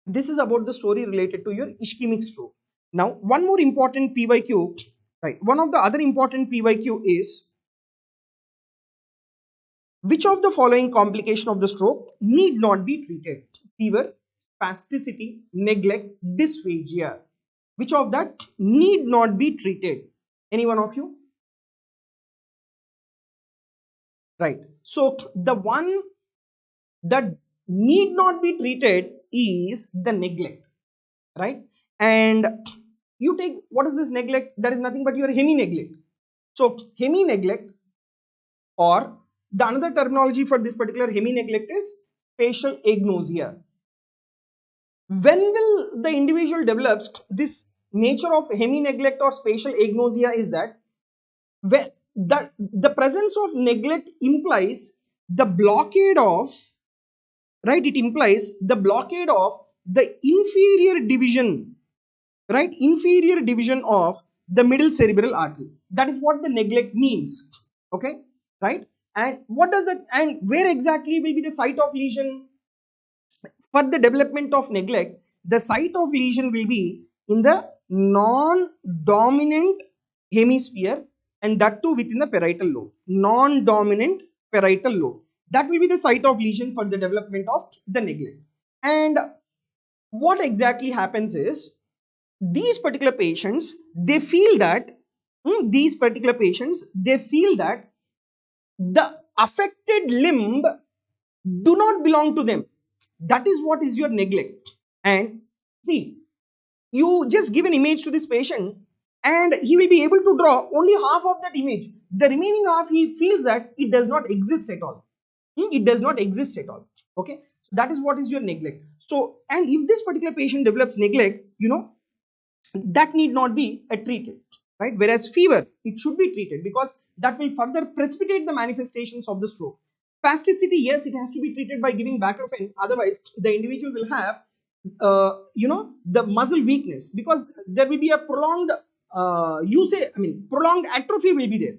this is about the story related to your ischemic stroke. Now, one more important PYQ Right. One of the other important PYQ is, which of the following complication of the stroke need not be treated? Fever, spasticity, neglect, dysphagia. Which of that need not be treated? Any one of you? Right. So the one that need not be treated is the neglect, right? And you take, what is this neglect? That is nothing but your hemi neglect. So hemi neglect, or the another terminology for this particular hemi neglect is spatial agnosia. When will the individual develops this nature of hemi neglect or spatial agnosia is that where the presence of neglect implies the blockade of, right, it implies the blockade of the inferior division, right, inferior division of the middle cerebral artery. That is what the neglect means. Okay, right? And what does that, and where exactly will be the site of lesion for the development of neglect? The site of lesion will be in the non-dominant hemisphere, and that too within the parietal lobe. Non-dominant parietal lobe, that will be the site of lesion for the development of the neglect. And what exactly happens is, these particular patients, they feel that these particular patients, they feel that the affected limb do not belong to them. That is what is your neglect. And see, you just give an image to this patient and he will be able to draw only half of that image. The remaining half, he feels that it does not exist at all. It does not exist at all. Okay, so that is what is your neglect. So, and if this particular patient develops neglect, that need not be treated, right? Whereas fever, it should be treated because that will further precipitate the manifestations of the stroke. Spasticity, yes, it has to be treated by giving baclofen. Otherwise, the individual will have, the muscle weakness, because there will be a prolonged prolonged atrophy will be there.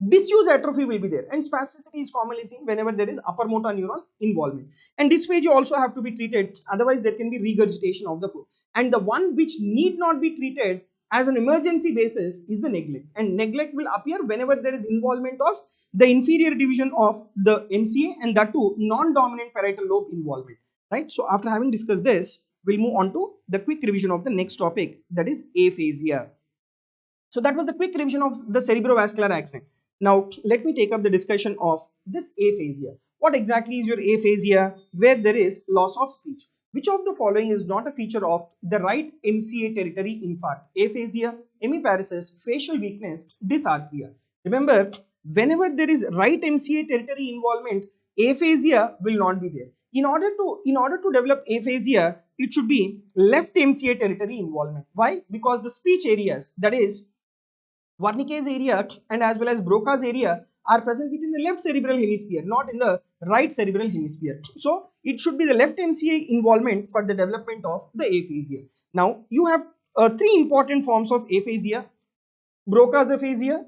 Disuse atrophy will be there, and spasticity is commonly seen whenever there is upper motor neuron involvement. And dysphagia also have to be treated, otherwise there can be regurgitation of the food. And the one which need not be treated as an emergency basis is the neglect. And neglect will appear whenever there is involvement of the inferior division of the MCA, and that too non-dominant parietal lobe involvement, right? So after having discussed this, we'll move on to the quick revision of the next topic, that is aphasia. So that was the quick revision of the cerebrovascular accident. Now let me take up the discussion of this aphasia. What exactly is your aphasia? Where there is loss of speech. Which of the following is not a feature of the right MCA territory infarct? Aphasia, hemiparesis, facial weakness, dysarthria. Remember, whenever there is right MCA territory involvement, aphasia will not be there. In order to develop aphasia, it should be left MCA territory involvement. Why? Because the speech areas, that is Wernicke's area and as well as Broca's area, are present within the left cerebral hemisphere, not in the right cerebral hemisphere. So it should be the left MCA involvement for the development of the aphasia. Now you have three important forms of aphasia: Broca's aphasia,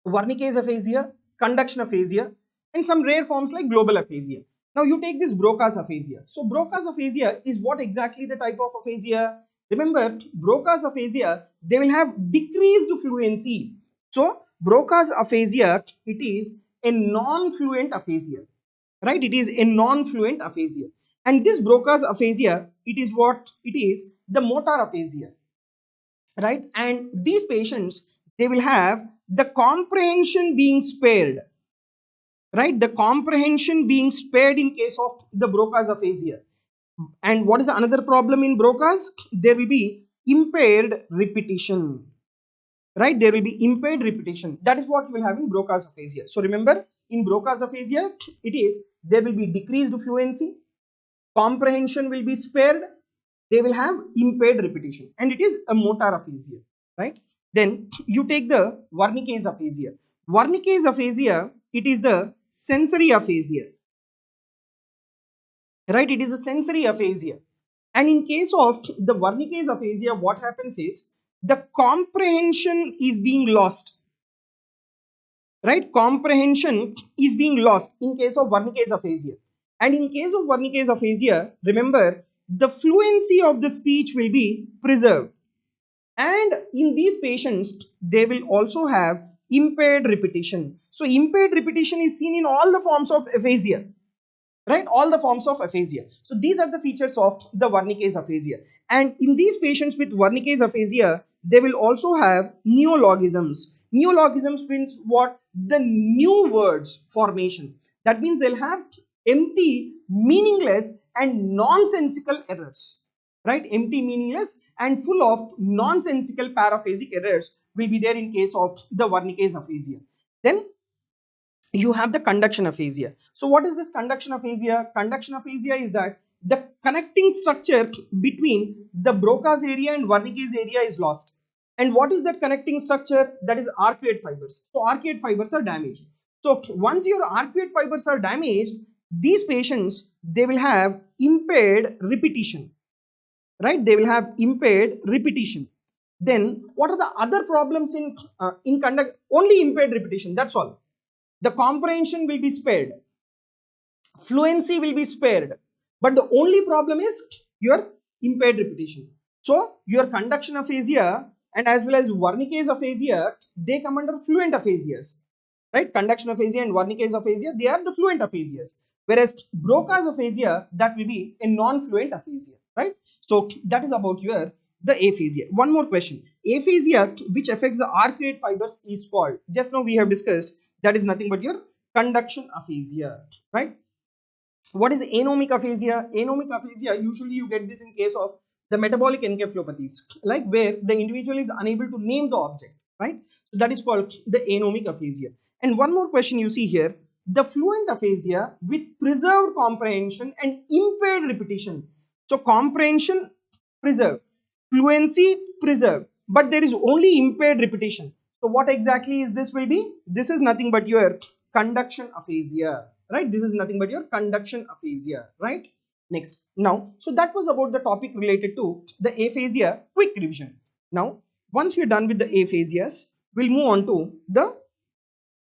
Wernicke's aphasia, conduction aphasia, and some rare forms like global aphasia. Now you take this Broca's aphasia. So Broca's aphasia is what exactly the type of aphasia? Remember, Broca's aphasia, they will have decreased fluency. So Broca's aphasia, it is a non-fluent aphasia, right? It is a non-fluent aphasia. And this Broca's aphasia, it is what? It is the motor aphasia, right? And these patients, they will have the comprehension being spared, right? The comprehension being spared in case of the Broca's aphasia. And what is another problem in Broca's? There will be impaired repetition, right? There will be impaired repetition. That is what you will have in Broca's aphasia. So remember, in Broca's aphasia, it is, there will be decreased fluency, comprehension will be spared, they will have impaired repetition, and it is a motor aphasia, right? Then you take the Wernicke's aphasia. Wernicke's aphasia, it is the sensory aphasia, right? It is a sensory aphasia. And in case of the Wernicke's aphasia, what happens is the comprehension is being lost, right? Comprehension is being lost in case of Wernicke's aphasia. And in case of Wernicke's aphasia, remember, the fluency of the speech will be preserved. And in these patients, they will also have impaired repetition. So impaired repetition is seen in all the forms of aphasia, right? All the forms of aphasia. So these are the features of the Wernicke's aphasia. And in these patients with Wernicke's aphasia, they will also have neologisms. Neologisms means what? The new words formation. That means they'll have empty, meaningless, and nonsensical errors, right? Empty, meaningless, and full of nonsensical paraphasic errors will be there in case of the Wernicke's aphasia. Then you have the conduction aphasia. So what is this conduction aphasia? Conduction aphasia is that the connecting structure between the Broca's area and Wernicke's area is lost. And what is that connecting structure? That is arcuate fibers. So arcuate fibers are damaged. So once your arcuate fibers are damaged, these patients, they will have impaired repetition, right? They will have impaired repetition. Then what are the other problems in conduct? Only impaired repetition, that's all. The comprehension will be spared, fluency will be spared, but the only problem is your impaired repetition. So your conduction aphasia and as well as Wernicke's aphasia, they come under fluent aphasias, right? Conduction aphasia and Wernicke's aphasia, they are the fluent aphasias, whereas Broca's aphasia, that will be a non-fluent aphasia, right? So that is about your the aphasia. One more question. Aphasia which affects the arcuate fibers is called, just now we have discussed, that is nothing but your conduction aphasia, right? What is anomic aphasia? Anomic aphasia, usually you get this in case of the metabolic encephalopathies, like where the individual is unable to name the object, right? So that is called the anomic aphasia. And one more question you see here, the fluent aphasia with preserved comprehension and impaired repetition. So comprehension preserved, fluency preserved, but there is only impaired repetition. So what exactly is this will be? This is nothing but your conduction aphasia, right? This is nothing but your conduction aphasia, right? Next. Now, so that was about the topic related to the aphasia. Quick revision. Now, once we're done with the aphasias, we'll move on to the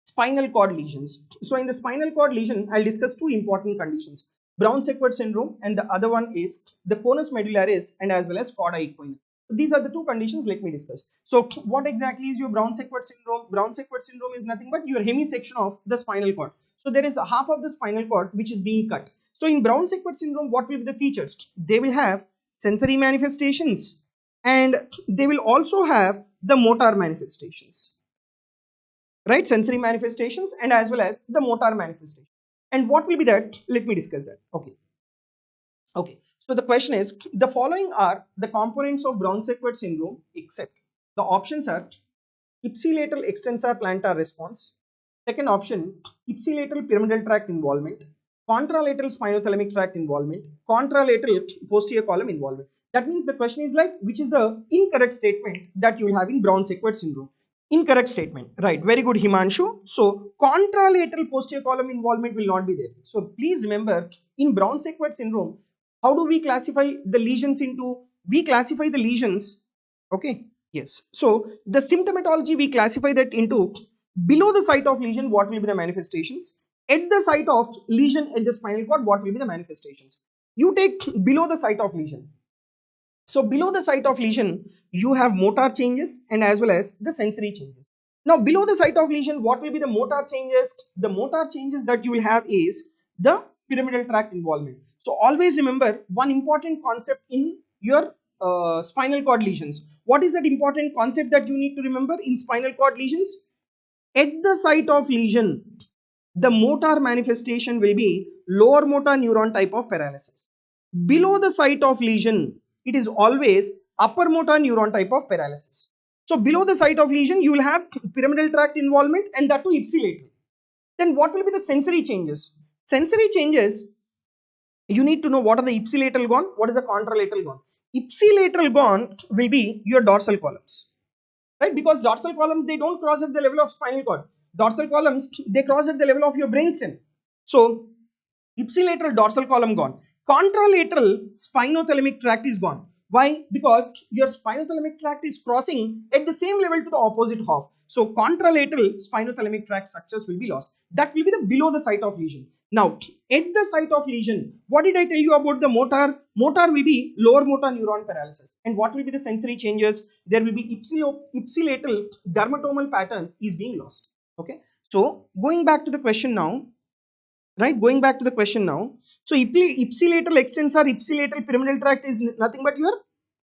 spinal cord lesions. So in the spinal cord lesion, I'll discuss two important conditions: Brown-Sequard syndrome, and the other one is the conus medullaris and as well as cauda equina. These are the two conditions, let me discuss. So what exactly is your Brown-Sequard syndrome? Brown-Sequard syndrome is nothing but your hemisection of the spinal cord. So there is a half of the spinal cord which is being cut. So in Brown-Sequard syndrome, what will be the features? They will have sensory manifestations and they will also have the motor manifestations, right? Sensory manifestations and as well as the motor manifestation. And what will be that? Let me discuss that. Okay, so the question is, the following are the components of Brown-Sequard syndrome except. The options are ipsilateral extensor plantar response, second option ipsilateral pyramidal tract involvement, contralateral spinothalamic tract involvement, contralateral posterior column involvement. That means the question is like, which is the incorrect statement that you will have in Brown-Sequard syndrome? Incorrect statement, right? Very good, Himanshu. So contralateral posterior column involvement will not be there. So please remember, in Brown-Sequard syndrome, how do we classify the lesions into? We classify the lesions, okay? Yes. So the symptomatology, we classify that into below the site of lesion, what will be the manifestations? At the site of lesion at the spinal cord, what will be the manifestations? You take below the site of lesion. So below the site of lesion, you have motor changes and as well as the sensory changes. Now below the site of lesion, what will be the motor changes? The motor changes that you will have is the pyramidal tract involvement. So always remember one important concept in your spinal cord lesions. What is that important concept that you need to remember in spinal cord lesions? At the site of lesion, the motor manifestation will be lower motor neuron type of paralysis. Below the site of lesion, it is always upper motor neuron type of paralysis. So below the site of lesion, you will have pyramidal tract involvement and that too ipsilateral. Then what will be the sensory changes? Sensory changes, you need to know what are the ipsilateral gone, what is the contralateral gone. Ipsilateral gone will be your dorsal columns, right? Because dorsal columns, they don't cross at the level of spinal cord. Dorsal columns, they cross at the level of your brainstem. So ipsilateral dorsal column gone. Contralateral spinothalamic tract is gone. Why? Because your spinothalamic tract is crossing at the same level to the opposite half. So contralateral spinothalamic tract structures will be lost. That will be the below the site of lesion. Now at the site of lesion, what did I tell you about the motor? Motor will be lower motor neuron paralysis. And what will be the sensory changes? There will be ipsilateral dermatomal pattern is being lost. Okay, so going back to the question now, right, going back to the question now. So ipsilateral extensor ipsilateral pyramidal tract is nothing but your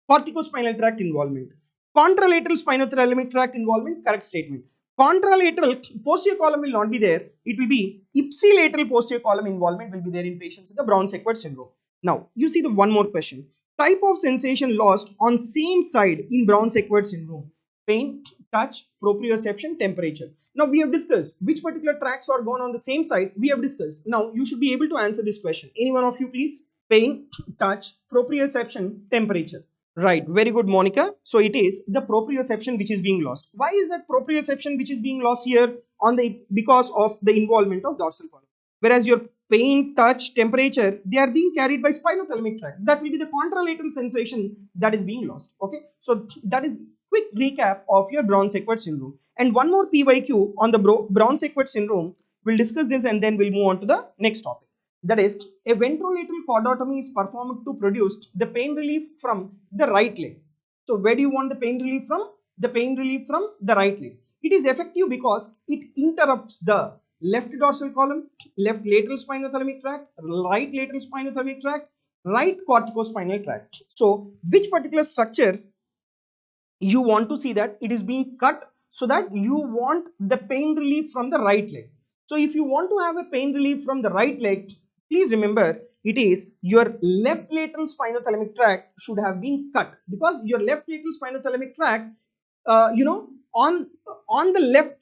corticospinal tract involvement. Contralateral spinothalamic tract involvement, correct statement. Contralateral posterior column will not be there. It will be ipsilateral posterior column involvement will be there in patients with the Brown-Sequard syndrome. Now, you see the one more question. Type of sensation lost on same side in Brown-Sequard syndrome. Pain, touch, proprioception, temperature. Now, we have discussed which particular tracts are gone on the same side. We have discussed. Now, you should be able to answer this question. Any one of you, please? Pain, touch, proprioception, temperature. Right, very good, Monica. So it is the proprioception which is being lost. Why is that proprioception which is being lost here? Because of the involvement of dorsal column. Whereas your pain, touch, temperature, they are being carried by spinothalamic tract. That will be the contralateral sensation that is being lost. Okay, so that is quick recap of your Brown-Sequard syndrome. And one more PYQ on the Brown-Sequard syndrome. We'll discuss this and then we'll move on to the next topic. That is, a ventrolateral cordotomy is performed to produce the pain relief from the right leg. So where do you want the pain relief from? The pain relief from the right leg. It is effective because it interrupts the left dorsal column, left lateral spinothalamic tract, right lateral spinothalamic tract, right corticospinal tract. So which particular structure you want to see that it is being cut, so that you want the pain relief from the right leg. So if you want to have a pain relief from the right leg, please remember it is your left lateral spinothalamic tract should have been cut, because your left lateral spinothalamic tract, on the left,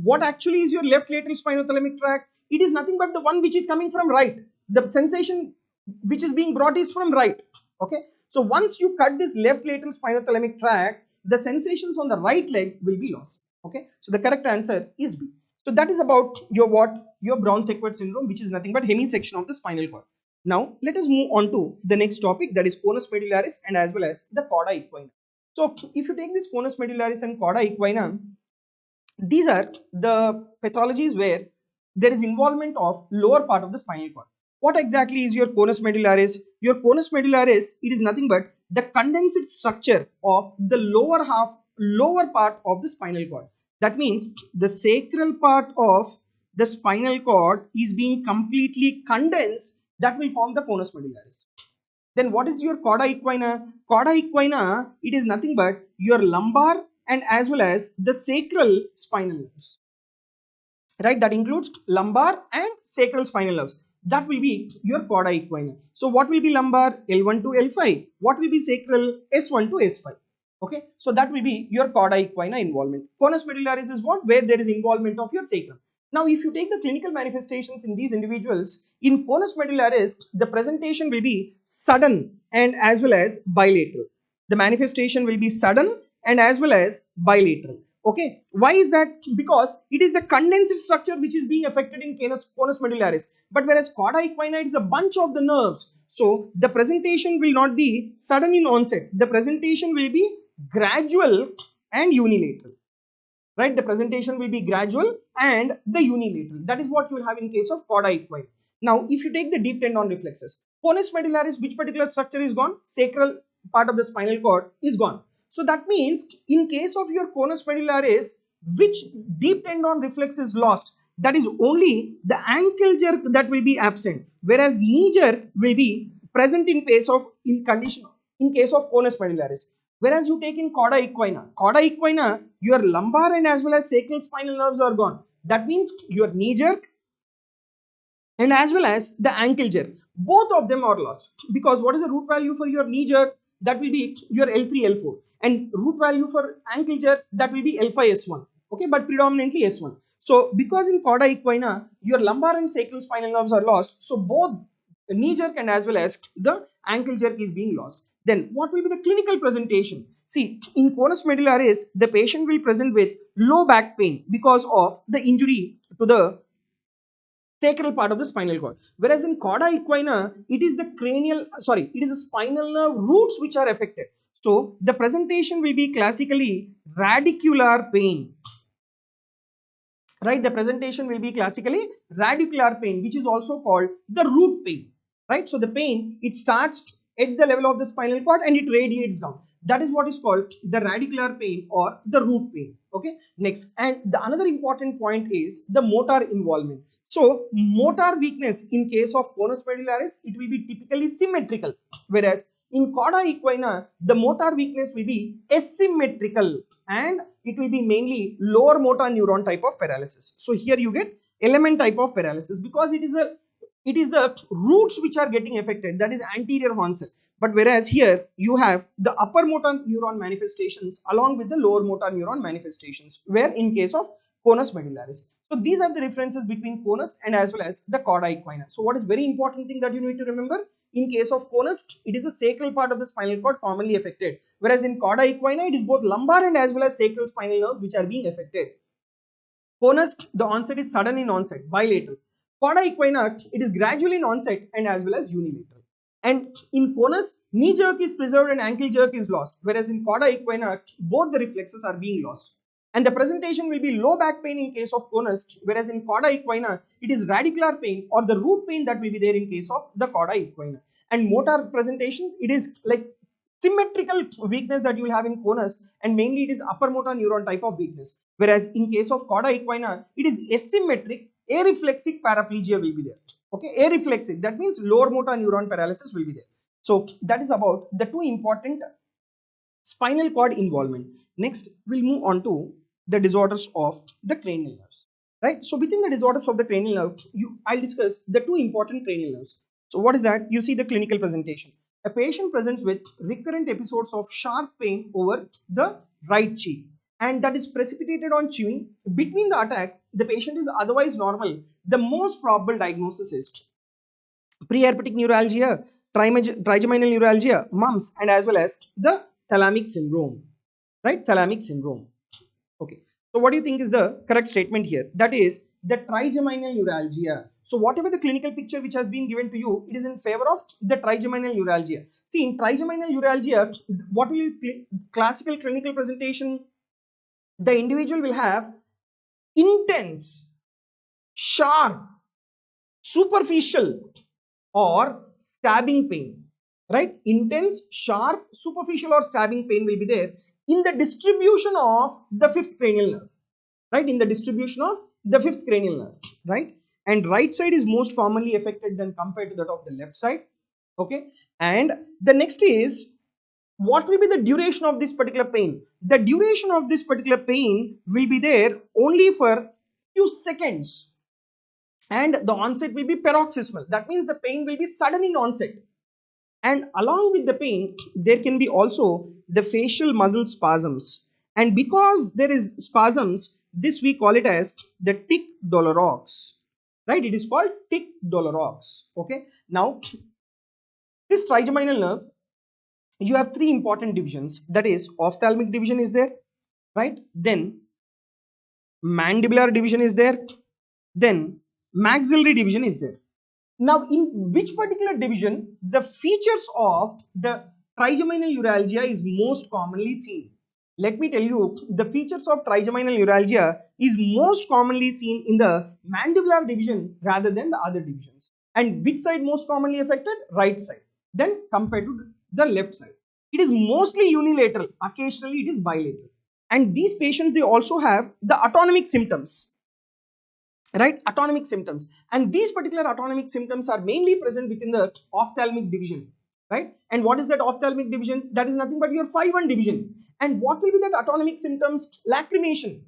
what actually is your left lateral spinothalamic tract? It is nothing but the one which is coming from right. The sensation which is being brought is from right. Okay, so once you cut this left lateral spinothalamic tract, the sensations on the right leg will be lost. Okay, so the correct answer is B. So that is about your Brown-Sequard syndrome, which is nothing but hemisection of the spinal cord. Now let us move on to the next topic, that is conus medullaris and as well as the cauda equina. So if you take this conus medullaris and cauda equina, these are the pathologies where there is involvement of lower part of the spinal cord. What exactly is your conus medullaris? Your conus medullaris, it is nothing but the condensed structure of the lower part of the spinal cord. That means the sacral part of the spinal cord is being completely condensed. That will form the conus medullaris. Then what is your cauda equina? Cauda equina, it is nothing but your lumbar and as well as the sacral spinal nerves. Right, that includes lumbar and sacral spinal nerves. That will be your cauda equina. So what will be lumbar? L1 to L5. What will be sacral? S1 to S5. Okay, so that will be your cauda equina involvement. Conus medullaris is what? Where there is involvement of your sacrum. Now, if you take the clinical manifestations in these individuals, in conus medullaris, the presentation will be sudden and as well as bilateral. The manifestation will be sudden and as well as bilateral. Okay, why is that? Because it is the condensed structure which is being affected in conus medullaris. But whereas cauda equina, it is a bunch of the nerves. So the presentation will not be sudden in onset. The presentation will be gradual and unilateral. Right, the presentation will be gradual and the unilateral. That is what you will have in case of cauda equina. Now, if you take the deep tendon reflexes, conus medullaris, which particular structure is gone? Sacral part of the spinal cord is gone. So that means in case of your conus medullaris, which deep tendon reflex is lost? That is only the ankle jerk that will be absent, whereas knee jerk will be present in case of conus medullaris. Whereas you take in cauda equina, your lumbar and as well as sacral spinal nerves are gone. That means your knee jerk and as well as the ankle jerk, both of them are lost. Because what is the root value for your knee jerk? That will be your L3, L4. And root value for ankle jerk, that will be L5, S1. Okay, but predominantly S1. So because in cauda equina, your lumbar and sacral spinal nerves are lost. So both knee jerk and as well as the ankle jerk is being lost. Then what will be the clinical presentation? See, in conus medullaris, the patient will present with low back pain because of the injury to the sacral part of the spinal cord. Whereas in cauda equina, it is the spinal nerve roots which are affected. So the presentation will be classically radicular pain. right? The presentation will be classically radicular pain, which is also called the root pain, right? So the pain, it starts at the level of the spinal cord and it radiates down. That is what is called the radicular pain or the root pain. Okay, next, and the another important point is the motor involvement. So motor weakness in case of conus medullaris, it will be typically symmetrical, whereas in cauda equina, the motor weakness will be asymmetrical and it will be mainly lower motor neuron type of paralysis. So here you get element type of paralysis because it is the roots which are getting affected, that is anterior horn cell. But whereas here you have the upper motor neuron manifestations along with the lower motor neuron manifestations, where in case of conus medullaris. So these are the differences between conus and as well as the cauda equina. So what is very important thing that you need to remember? In case of conus, it is the sacral part of the spinal cord commonly affected, whereas in cauda equina, it is both lumbar and as well as sacral spinal nerves which are being affected. Conus, the onset is sudden in onset, bilateral. Cauda equina, it is gradual in onset and as well as unilateral. And in conus, knee jerk is preserved and ankle jerk is lost, whereas in cauda equina, both the reflexes are being lost. And the presentation will be low back pain in case of conus, whereas in cauda equina, it is radicular pain or the root pain that will be there in case of the cauda equina. And motor presentation, it is like symmetrical weakness that you will have in conus, and mainly it is upper motor neuron type of weakness. Whereas in case of cauda equina, it is asymmetric, areflexic paraplegia will be there. Okay, areflexic, that means lower motor neuron paralysis will be there. So that is about the two important spinal cord involvement. Next, we'll move on to the disorders of the cranial nerves. Right. So within the disorders of the cranial nerve, I'll discuss the two important cranial nerves. So what is that? You see the clinical presentation. A patient presents with recurrent episodes of sharp pain over the right cheek, and that is precipitated on chewing. Between the attack, the patient is otherwise normal. The most probable diagnosis is preherpetic neuralgia, trigeminal neuralgia, mumps, and as well as the thalamic syndrome. Right? Thalamic syndrome. Okay. So what do you think is the correct statement here? That is the trigeminal neuralgia. So whatever the clinical picture which has been given to you, it is in favor of the trigeminal neuralgia. See, in trigeminal neuralgia, what will be classical clinical presentation? The individual will have intense, sharp, superficial or stabbing pain. Right? Intense, sharp, superficial or stabbing pain will be there in the distribution of the fifth cranial nerve. Right? In the distribution of the fifth cranial nerve. Right? And right side is most commonly affected than compared to that of the left side. Okay. And the next is, what will be the duration of this particular pain? The duration of this particular pain will be there only for few seconds, and the onset will be paroxysmal. That means the pain will be sudden in onset, and along with the pain there can be also the facial muscle spasms, and because there is spasms, this we call it as the tic douloureux. Right? It is called tic douloureux. Okay. Now this trigeminal nerve, you have three important divisions. That is, ophthalmic division is there, right? Then mandibular division is there, then maxillary division is there. Now in which particular division the features of the trigeminal neuralgia is most commonly seen? Let me tell you, the features of trigeminal neuralgia is most commonly seen in the mandibular division rather than the other divisions. And which side most commonly affected? Right side. Then compared to the left side, it is mostly unilateral, occasionally it is bilateral. And these patients, they also have the autonomic symptoms, right? Autonomic symptoms, and these particular autonomic symptoms are mainly present within the ophthalmic division, right? And what is that ophthalmic division? That is nothing but your 5-1 division. And what will be that autonomic symptoms? Lacrimation,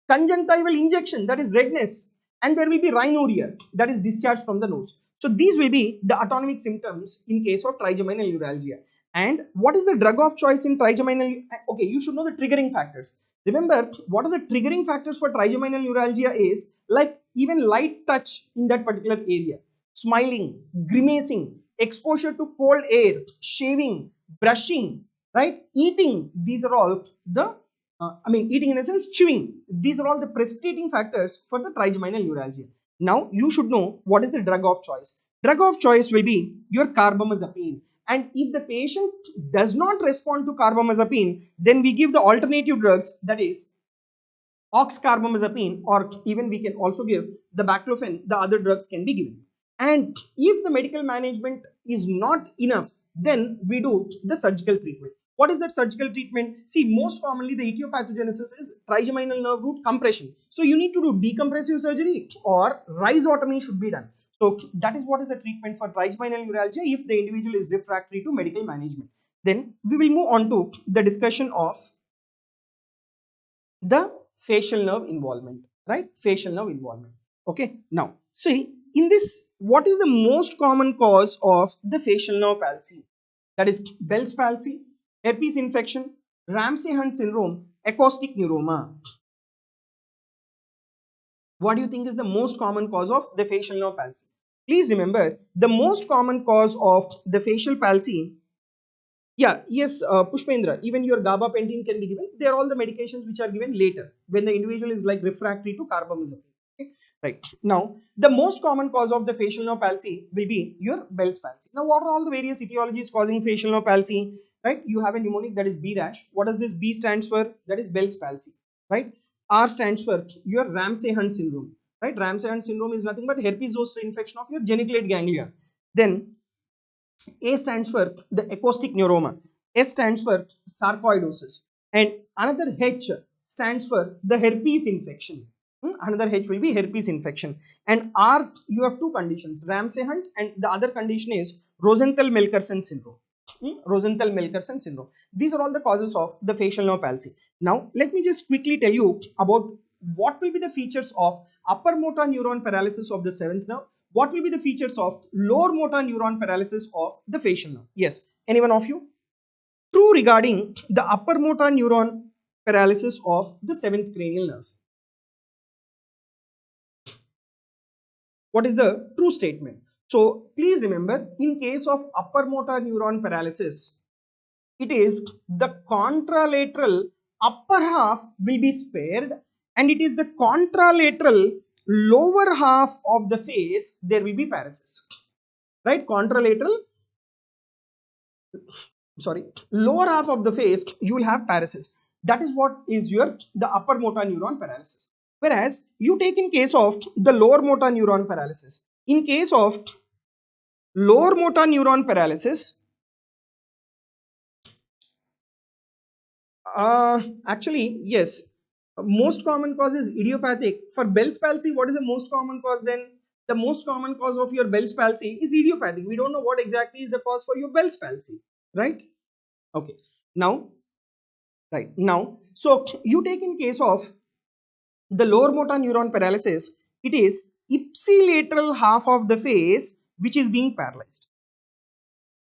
conjunctival injection, that is redness, and there will be rhinorrhea, that is discharge from the nose. So these will be the autonomic symptoms in case of trigeminal neuralgia. And what is the drug of choice in trigeminal? Okay, you should know the triggering factors. Remember, what are the triggering factors for trigeminal neuralgia is like even light touch in that particular area, smiling, grimacing, exposure to cold air, shaving, brushing, right? Eating. These are all the eating in a sense, chewing. These are all the precipitating factors for the trigeminal neuralgia. Now, you should know what is the drug of choice. Drug of choice will be your carbamazepine. And if the patient does not respond to carbamazepine, then we give the alternative drugs, that is oxcarbamazepine, or even we can also give the baclofen, the other drugs can be given. And if the medical management is not enough, then we do the surgical treatment. What is that surgical treatment? See, most commonly the etiopathogenesis is trigeminal nerve root compression. So you need to do decompressive surgery or rhizotomy should be done. So that is what is the treatment for trigeminal neuralgia if the individual is refractory to medical management. Then we will move on to the discussion of the facial nerve involvement, right? Facial nerve involvement. Okay, now see, in this, what is the most common cause of the facial nerve palsy? That is Bell's palsy, herpes infection, Ramsay-Hunt syndrome, acoustic neuroma. What do you think is the most common cause of the facial nerve palsy? Please remember, the most common cause of the facial palsy, yeah, yes, Pushpendra, even your gabapentin can be given. They are all the medications which are given later when the individual is like refractory to carbamazepine. Okay? Right. Now, the most common cause of the facial nerve palsy will be your Bell's palsy. Now, what are all the various etiologies causing facial nerve palsy? Right. You have a mnemonic that is B rash. What does this B stands for? That is Bell's palsy. Right. R stands for your Ramsay-Hunt syndrome. Right. Ramsay-Hunt syndrome is nothing but herpes zoster infection of your geniculate ganglia. Then A stands for the acoustic neuroma. S stands for sarcoidosis. And another H stands for the herpes infection. Another H will be herpes infection. And R, you have two conditions, Ramsay-Hunt, and the other condition is Rosenthal-Melkersen syndrome. Rosenthal-Melkersen syndrome. These are all the causes of the facial nerve palsy. Now, let me just quickly tell you about what will be the features of upper motor neuron paralysis of the seventh nerve. What will be the features of lower motor neuron paralysis of the facial nerve? Yes, anyone of you? True regarding the upper motor neuron paralysis of the seventh cranial nerve. What is the true statement? So please remember, in case of upper motor neuron paralysis, it is the contralateral upper half will be spared, and it is the contralateral lower half of the face there will be paresis. Right? Contralateral, sorry, lower half of the face you will have paresis. That is what is your the upper motor neuron paralysis. Whereas you take in case of the lower motor neuron paralysis. In case of lower motor neuron paralysis, actually, yes. Most common cause is idiopathic. For Bell's palsy, what is the most common cause then? The most common cause of your Bell's palsy is idiopathic. We don't know what exactly is the cause for your Bell's palsy, right? Okay. Now, right now, so you take in case of the lower motor neuron paralysis, it is ipsilateral half of the face which is being paralyzed.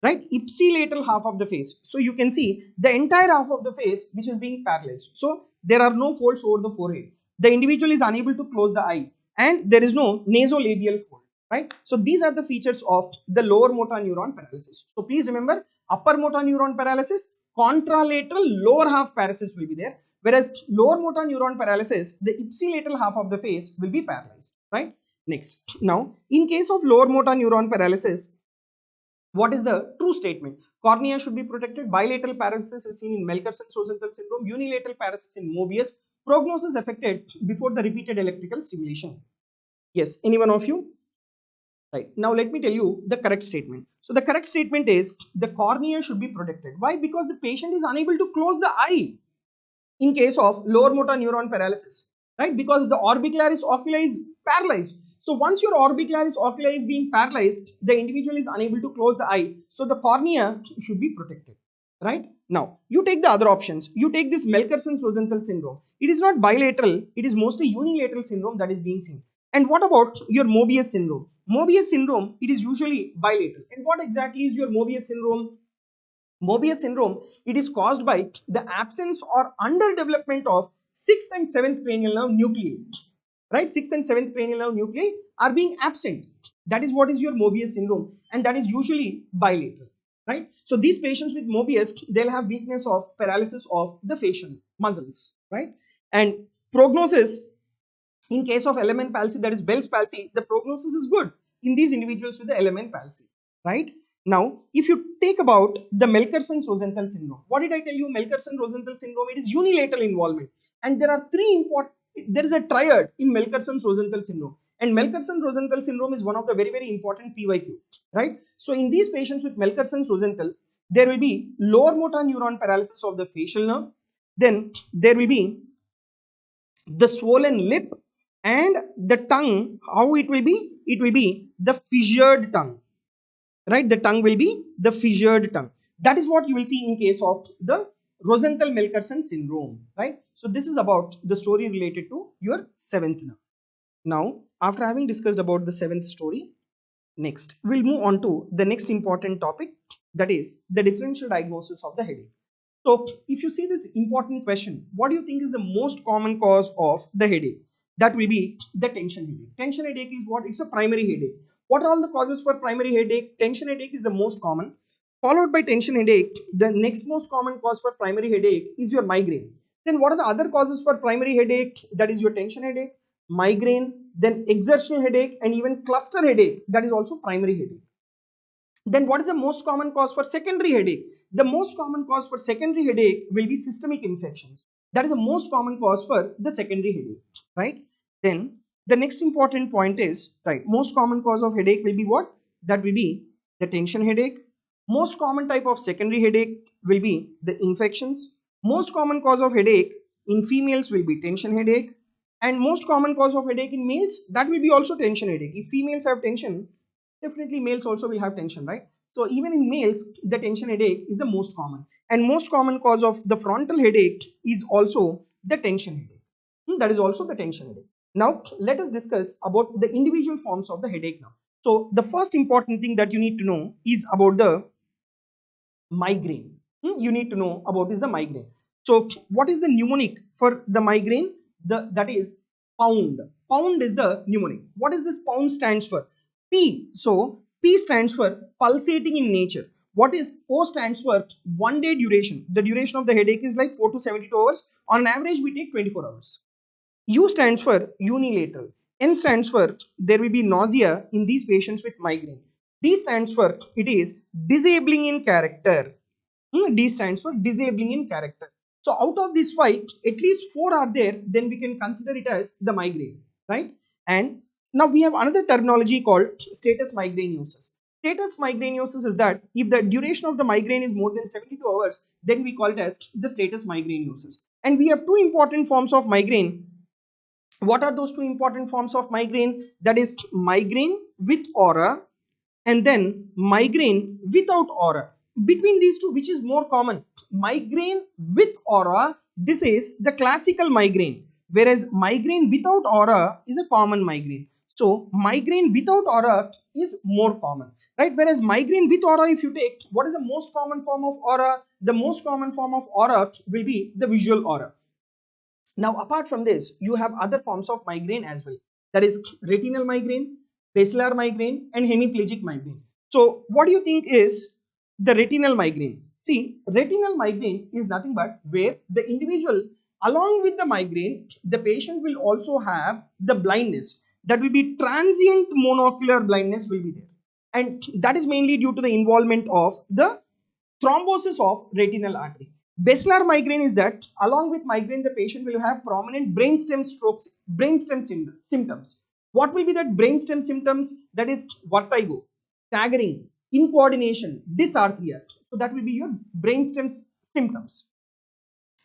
Right, ipsilateral half of the face. So you can see the entire half of the face which is being paralyzed. So there are no folds over the forehead. The individual is unable to close the eye, and there is no nasolabial fold. Right. So these are the features of the lower motor neuron paralysis. So please remember, upper motor neuron paralysis, contralateral lower half paralysis will be there, whereas lower motor neuron paralysis, the ipsilateral half of the face will be paralyzed. Right. Next, now in case of lower motor neuron paralysis, what is the true statement? Cornea should be protected. Bilateral paralysis is seen in Melkersen-Rosenthal syndrome. Unilateral paralysis in Mobius. Prognosis affected before the repeated electrical stimulation. Yes, any one of you? Right. Now let me tell you the correct statement. So the correct statement is the cornea should be protected. Why? Because the patient is unable to close the eye in case of lower motor neuron paralysis. Right? Because the orbicularis oculi is paralyzed. So once your orbicularis oculi is being paralyzed, the individual is unable to close the eye. So the cornea should be protected. Right? Now, you take the other options. You take this Melkersen-Rosenthal syndrome. It is not bilateral. It is mostly unilateral syndrome that is being seen. And what about your Mobius syndrome? Mobius syndrome, it is usually bilateral. And what exactly is your Mobius syndrome? Mobius syndrome, it is caused by the absence or underdevelopment of 6th and 7th cranial nerve nuclei. Right, 6th and 7th cranial nerve nuclei are being absent. That is what is your Mobius syndrome, and that is usually bilateral. Right, so these patients with Mobius, they'll have weakness of paralysis of the facial muscles. Right, and prognosis in case of LMN palsy, that is Bell's palsy, the prognosis is good in these individuals with the LMN palsy. Right. Now, if you take about the Melkersen-Rosenthal syndrome, what did I tell you? Melkersen-Rosenthal syndrome, it is unilateral involvement, and there are three important there is a triad in Melkerson's-Rosenthal syndrome, and Melkerson's-Rosenthal syndrome is one of the very important PYQ, right? So in these patients with Melkerson's-Rosenthal, there will be lower motor neuron paralysis of the facial nerve, then there will be the swollen lip, and the tongue. How it will be? It will be the fissured tongue, right? The tongue will be the fissured tongue. That is what you will see in case of the Rosenthal-Melkerson syndrome, right? So this is about the story related to your seventh nerve. Now, after having discussed about the seventh story, next we'll move on to the next important topic, that is the differential diagnosis of the headache. So if you see this important question, what do you think is the most common cause of the headache? That will be the tension headache. Tension headache is what? It's a primary headache. What are all the causes for primary headache? Tension headache is the most common, followed by tension headache. The next most common cause for primary headache is your migraine. Then what are the other causes for primary headache? That is your tension headache, migraine, then exertional headache, and even cluster headache. That is also primary headache. Then what is the most common cause for secondary headache? The most common cause for secondary headache will be systemic infections. That is the most common cause for the secondary headache, right? Then the next important point is, right, most common cause of headache will be what? That will be the tension headache. Most common type of secondary headache will be the infections. Most common cause of headache in females will be tension headache. And most common cause of headache in males, that will be also tension headache. If females have tension, definitely males also will have tension, right? So even in males, the tension headache is the most common, and most common cause of the frontal headache is also the tension headache. That is also the tension headache. Now let us discuss about the individual forms of the headache now. So the first important thing that you need to know is about the migraine. You need to know about is the migraine. So what is the mnemonic for the migraine? That is pound. Pound is the mnemonic. What is this pound stands for? P. So P stands for pulsating in nature. What is O stands for? 1 day duration. The duration of the headache is like 4 to 72 hours. On an average, we take 24 hours. U stands for unilateral. N stands for there will be nausea in these patients with migraine. D stands for it is disabling in character. D stands for disabling in character. So out of these five, at least four are there, then we can consider it as the migraine, right? And now we have another terminology called status migrainosus. Status migrainosus is that if the duration of the migraine is more than 72 hours, then we call it as the status migrainosus. And we have two important forms of migraine. What are those two important forms of migraine? That is migraine with aura and then migraine without aura. Between these two, which is more common? Migraine with aura, this is the classical migraine, whereas migraine without aura is a common migraine. So migraine without aura is more common, right? Whereas migraine with aura, if you take, what is the most common form of aura? The most common form of aura will be the visual aura. Now, apart from this, you have other forms of migraine as well. That is retinal migraine, basilar migraine, and hemiplegic migraine. So, what do you think is the retinal migraine? See, retinal migraine is nothing but where the individual, along with the migraine, the patient will also have the blindness. That will be transient monocular blindness will be there. And that is mainly due to the involvement of the thrombosis of retinal artery. Basilar migraine is that along with migraine, the patient will have prominent brainstem strokes, brainstem symptoms. What will be that brainstem symptoms? That is vertigo, staggering, incoordination, dysarthria. So that will be your brainstem symptoms.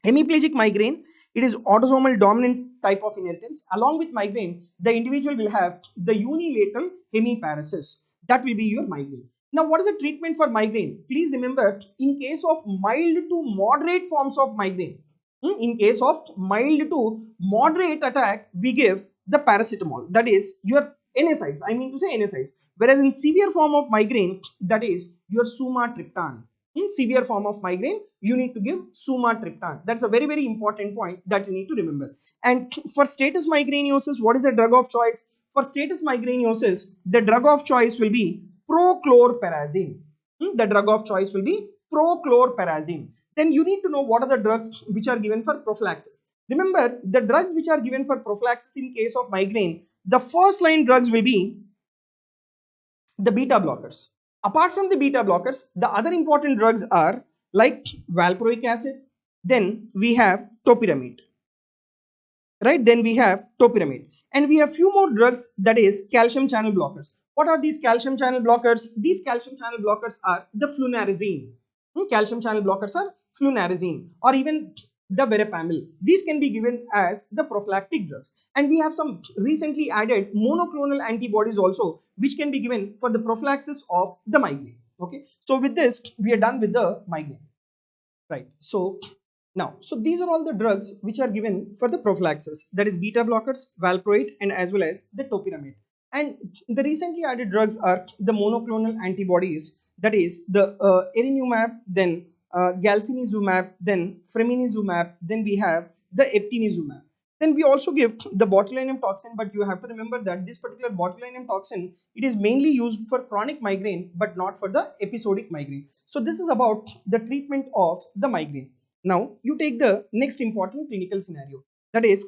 Hemiplegic migraine, it is autosomal dominant type of inheritance. Along with migraine, the individual will have the unilateral hemiparesis. That will be your migraine. Now, what is the treatment for migraine? Please remember, in case of mild to moderate forms of migraine, in case of mild to moderate attack, we give the paracetamol. That is your NSAIDs. I mean to say NSAIDs. Whereas in severe form of migraine, that is your sumatriptan. In severe form of migraine, you need to give sumatriptan. That's a very important point that you need to remember. And for status migrainosus, what is the drug of choice? For status migrainosus, the drug of choice will be prochlorperazine. The drug of choice will be prochlorperazine. Then you need to know what are the drugs which are given for prophylaxis. Remember, the drugs which are given for prophylaxis in case of migraine, the first line drugs will be the beta blockers. Apart from the beta blockers, the other important drugs are like valproic acid, then we have topiramate. right? Then we have topiramate, and we have few more drugs, that is calcium channel blockers. What are these calcium channel blockers? These calcium channel blockers are the flunarizine. Calcium channel blockers are flunarizine, or even the verapamil. These can be given as the prophylactic drugs, and we have some recently added monoclonal antibodies also, which can be given for the prophylaxis of the migraine. Okay, so with this we are done with the migraine, right? So these are all the drugs which are given for the prophylaxis, that is beta blockers, valproate, and as well as the topiramate. And the recently added drugs are the monoclonal antibodies, that is the erinumab, then galcinizumab, then freminizumab, then we have the eptinizumab. Then we also give the botulinum toxin, but you have to remember that this particular botulinum toxin, it is mainly used for chronic migraine, but not for the episodic migraine. So this is about the treatment of the migraine. Now you take the next important clinical scenario, that is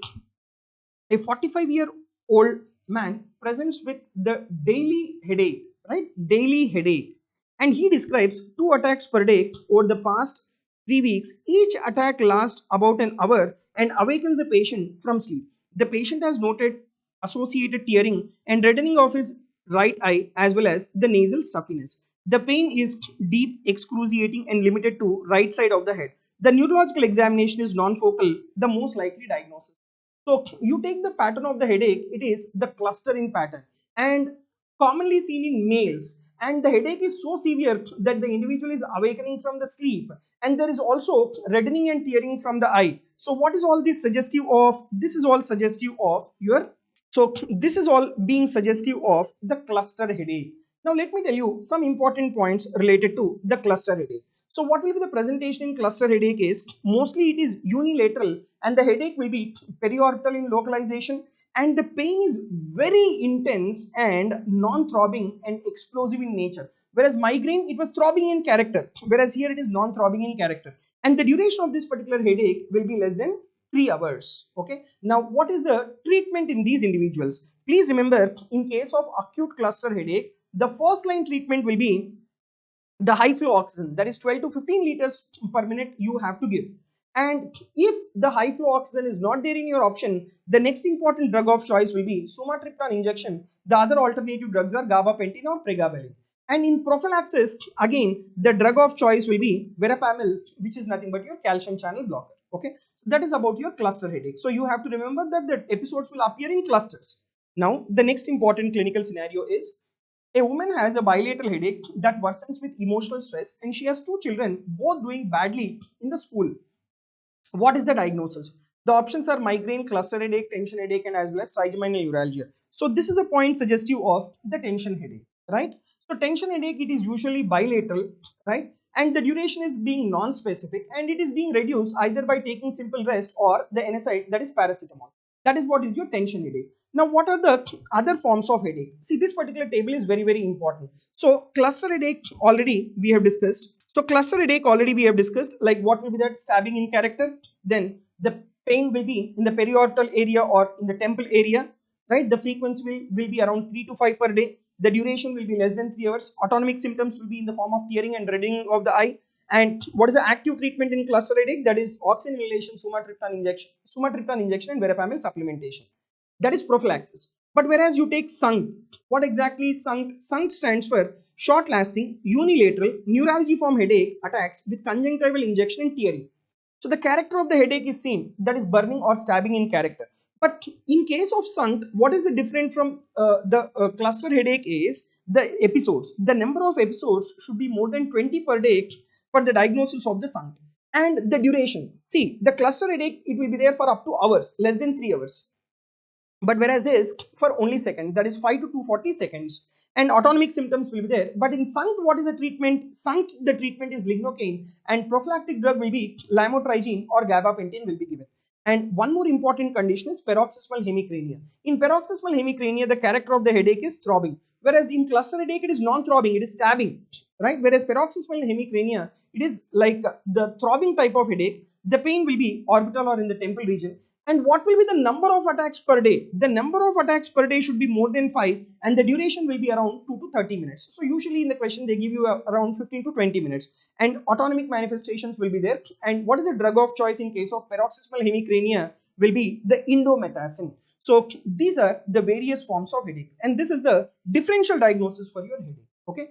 a 45-year-old man presents with the daily headache, right? Daily headache. And he describes 2 attacks per day over the past 3 weeks. Each attack lasts about an hour and awakens the patient from sleep. The patient has noted associated tearing and reddening of his right eye as well as the nasal stuffiness. The pain is deep, excruciating, and limited to right side of the head. The neurological examination is non-focal, the most likely diagnosis. So you take the pattern of the headache, it is the clustering pattern and commonly seen in males. And the headache is so severe that the individual is awakening from the sleep, and there is also reddening and tearing from the eye. So what is all this suggestive of? This is all suggestive of your, so this is all being suggestive of the cluster headache. Now let me tell you some important points related to the cluster headache. So what will be the presentation in cluster headache is mostly it is unilateral, and the headache will be periorbital in localization, and the pain is very intense and non-throbbing and explosive in nature. Whereas migraine, it was throbbing in character, whereas here it is non-throbbing in character. And the duration of this particular headache will be less than 3 hours. Okay. Now, what is the treatment in these individuals? Please remember, in case of acute cluster headache, the first line treatment will be the high flow oxygen, that is 12 to 15 liters per minute you have to give. And if the high flow oxygen is not there in your option, the next important drug of choice will be sumatriptan injection. The other alternative drugs are gabapentin or pregabalin. And in prophylaxis, again, the drug of choice will be verapamil, which is nothing but your calcium channel blocker. Okay, so that is about your cluster headache. So you have to remember that the episodes will appear in clusters. Now the next important clinical scenario is a woman has a bilateral headache that worsens with emotional stress, and she has 2 children, both doing badly in the school. What is the diagnosis? The options are migraine, cluster headache, tension headache, and as well as trigeminal neuralgia. So this is the point suggestive of the tension headache, right? So tension headache, it is usually bilateral, right? And the duration is being non-specific, and it is being reduced either by taking simple rest or the NSAID, that is paracetamol. That is what is your tension headache. Now, what are the other forms of headache? See, this particular table is very, very important. So cluster headache already we have discussed. So cluster headache already we have discussed, like what will be that stabbing in character, then the pain will be in the periorbital area or in the temple area, right? The frequency will be around 3 to 5 per day. The duration will be less than 3 hours. Autonomic symptoms will be in the form of tearing and reddening of the eye. And what is the active treatment in cluster headache? That is oxygen inhalation, sumatriptan injection, and verapamil supplementation. That is prophylaxis. But whereas you take SUNC, what exactly is SUNC? SUNC stands for short lasting unilateral neuralgiform headache attacks with conjunctival injection and tearing. So the character of the headache is seen, that is burning or stabbing in character. But in case of SUNC, what is the different from the cluster headache is the episodes. The number of episodes should be more than 20 per day for the diagnosis of the SUNC. And the duration. See, the cluster headache, it will be there for up to hours, less than 3 hours. But whereas this for only seconds, that is 5 to 240 seconds, and autonomic symptoms will be there. But in SUNC, what is the treatment? SUNC, the treatment is lignocaine, and prophylactic drug will be lamotrigine or gabapentin will be given. And one more important condition is paroxysmal hemicrania. In paroxysmal hemicrania, the character of the headache is throbbing, whereas in cluster headache, it is non-throbbing, it is stabbing, right? Whereas paroxysmal hemicrania, it is like the throbbing type of headache. The pain will be orbital or in the temple region. And what will be the number of attacks per day? The number of attacks per day should be more than 5, and the duration will be around 2 to 30 minutes. So usually in the question they give you around 15 to 20 minutes, and autonomic manifestations will be there. And what is the drug of choice in case of paroxysmal hemicrania? will be the indomethacin. So these are the various forms of headache, and this is the differential diagnosis for your headache. Okay.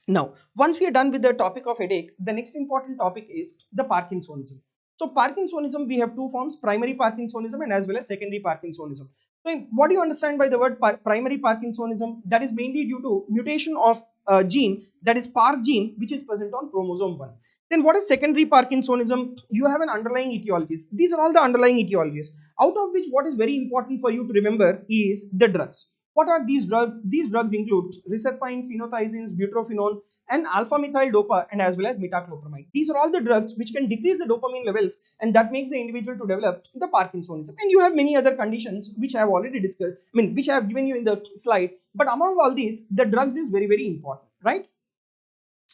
Now, once we are done with the topic of headache, the next important topic is the Parkinsonism. So, Parkinsonism, we have two forms, primary Parkinsonism and as well as secondary Parkinsonism. So, what do you understand by the word primary Parkinsonism? That is mainly due to mutation of a gene, that is PAR gene, which is present on chromosome 1. Then what is secondary Parkinsonism? You have an underlying etiologies. These are all the underlying etiologies, out of which what is very important for you to remember is the drugs. What are these drugs? These drugs include reserpine, phenothiazines, butorphanol, and alpha-methyl dopa, and as well as metoclopramide. These are all the drugs which can decrease the dopamine levels, and that makes the individual to develop the Parkinsonism. And you have many other conditions which I have already discussed, which I have given you in the slide. But among all these, the drugs is very, very important, right?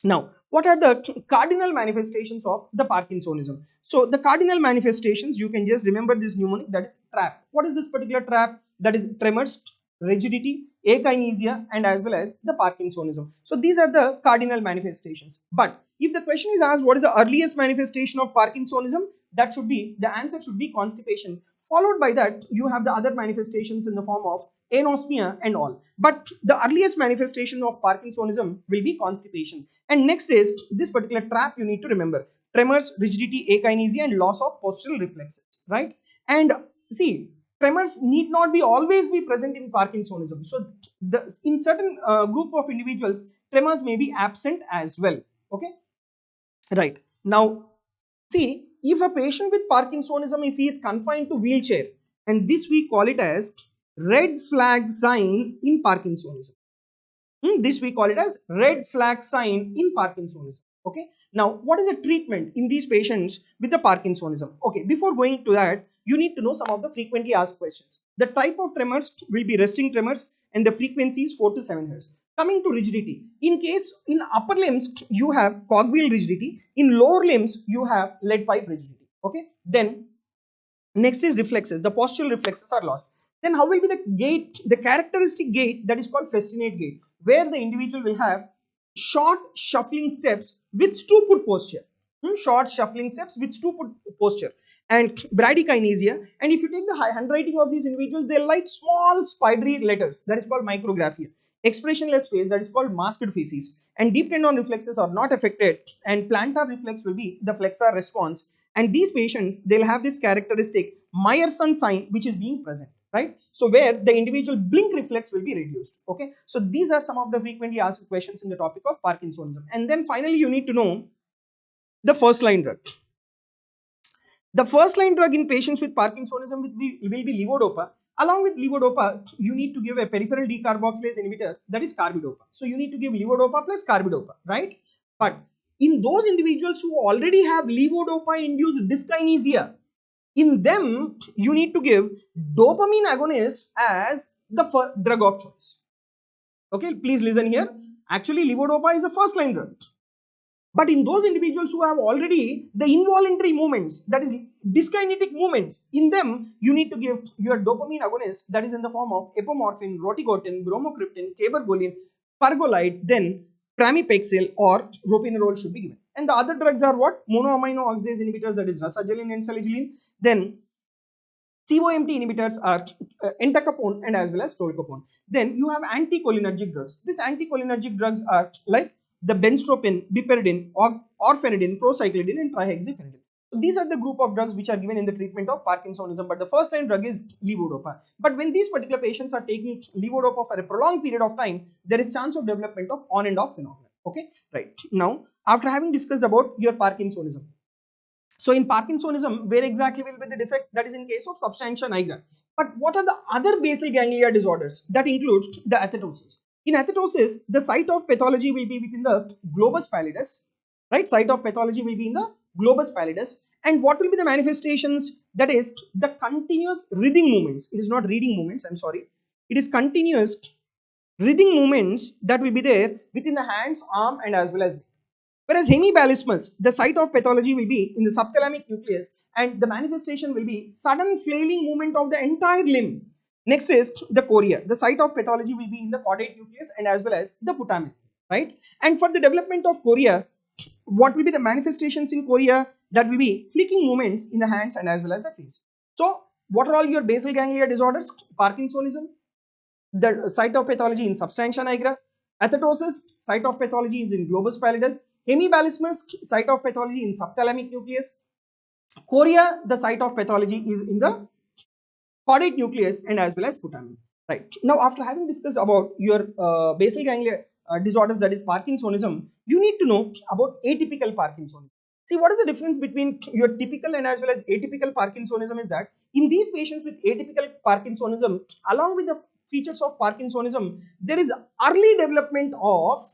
Now, what are the cardinal manifestations of the Parkinsonism? So, the cardinal manifestations, you can just remember this mnemonic, that is TRAP. What is this particular TRAP? That is tremors, rigidity, akinesia, and as well as the Parkinsonism. So, these are the cardinal manifestations. But if the question is asked, what is the earliest manifestation of Parkinsonism? That should be, the answer should be constipation. Followed by that, you have the other manifestations in the form of anosmia and all. But the earliest manifestation of Parkinsonism will be constipation. And next is this particular TRAP you need to remember: tremors, rigidity, akinesia, and loss of postural reflexes, right? And see, tremors need not be always be present in Parkinsonism. So in certain group of individuals, tremors may be absent as well. Okay, right. Now, see, if a patient with Parkinsonism, if he is confined to wheelchair, and this we call it as red flag sign in Parkinsonism. This we call it as red flag sign in Parkinsonism. Okay. Now, what is the treatment in these patients with the Parkinsonism? Okay. Before going to that, you need to know some of the frequently asked questions. The type of tremors will be resting tremors, and the frequency is 4 to 7 hertz. Coming to rigidity, in case in upper limbs you have cogwheel rigidity, in lower limbs you have lead pipe rigidity. Okay. Then next is reflexes. The postural reflexes are lost. Then how will be the gait, the characteristic gait, that is called festinate gait, where the individual will have short shuffling steps with stoop posture. Short shuffling steps with stoop posture. And bradykinesia. And if you take the handwriting of these individuals, they write small spidery letters, that is called micrographia. Expressionless face, that is called masked faces. And deep tendon reflexes are not affected, and plantar reflex will be the flexor response. And these patients, they'll have this characteristic Meyerson sign which is being present, right? So where the individual blink reflex will be reduced. Okay, so these are some of the frequently asked questions in the topic of Parkinsonism. And then finally, you need to know the first line drug. The first line drug in patients with Parkinsonism will be levodopa. Along with levodopa, you need to give a peripheral decarboxylase inhibitor, that is carbidopa. So you need to give levodopa plus carbidopa, right? But in those individuals who already have levodopa induced dyskinesia, in them you need to give dopamine agonist as the drug of choice. Okay, please listen here. Actually, levodopa is a first line drug. But in those individuals who have already the involuntary movements, that is dyskinetic movements, in them you need to give your dopamine agonist, that is in the form of apomorphine, rotigotine, bromocriptine, cabergoline, pergolide, then pramipexole or ropenolol should be given. And the other drugs are what? Monoamino oxidase inhibitors, that is rasagiline and salicyline. Then COMT inhibitors are entacapone and as well as tolcapone. Then you have anticholinergic drugs. These anticholinergic drugs are like the benztropine, piperidine, orphanidine, procyclidine, and trihexyphenidyl. So these are the group of drugs which are given in the treatment of Parkinsonism. But the first line drug is levodopa. But when these particular patients are taking levodopa for a prolonged period of time, there is chance of development of on and off phenomena. Okay, right. Now, after having discussed about your Parkinsonism, so in Parkinsonism, where exactly will be the defect? That is in case of substantia nigra. But what are the other basal ganglia disorders? That includes the athetosis. In athetosis, the site of pathology will be within the globus pallidus, right? Site of pathology will be in the globus pallidus. And what will be the manifestations? That is the continuous writhing movements. It is not reading movements, I'm sorry. It is continuous writhing movements that will be there within the hands, arm, and as well as neck. Whereas hemibalismus, the site of pathology will be in the subthalamic nucleus, and the manifestation will be sudden flailing movement of the entire limb. Next is the chorea. The site of pathology will be in the caudate nucleus and as well as the putamen, right? And for the development of chorea, what will be the manifestations in chorea? That will be flicking movements in the hands and as well as the face. So what are all your basal ganglia disorders? Parkinsonism, the site of pathology in substantia nigra. Athetosis, site of pathology is in globus pallidus. Hemibalismus, site of pathology in subthalamic nucleus. Chorea, the site of pathology is in the caudate nucleus and as well as putamen. Right. Now, after having discussed about your basal ganglia disorders, that is Parkinsonism, you need to know about atypical Parkinsonism. See, what is the difference between your typical and as well as atypical Parkinsonism is that in these patients with atypical Parkinsonism, along with the features of Parkinsonism, there is early development of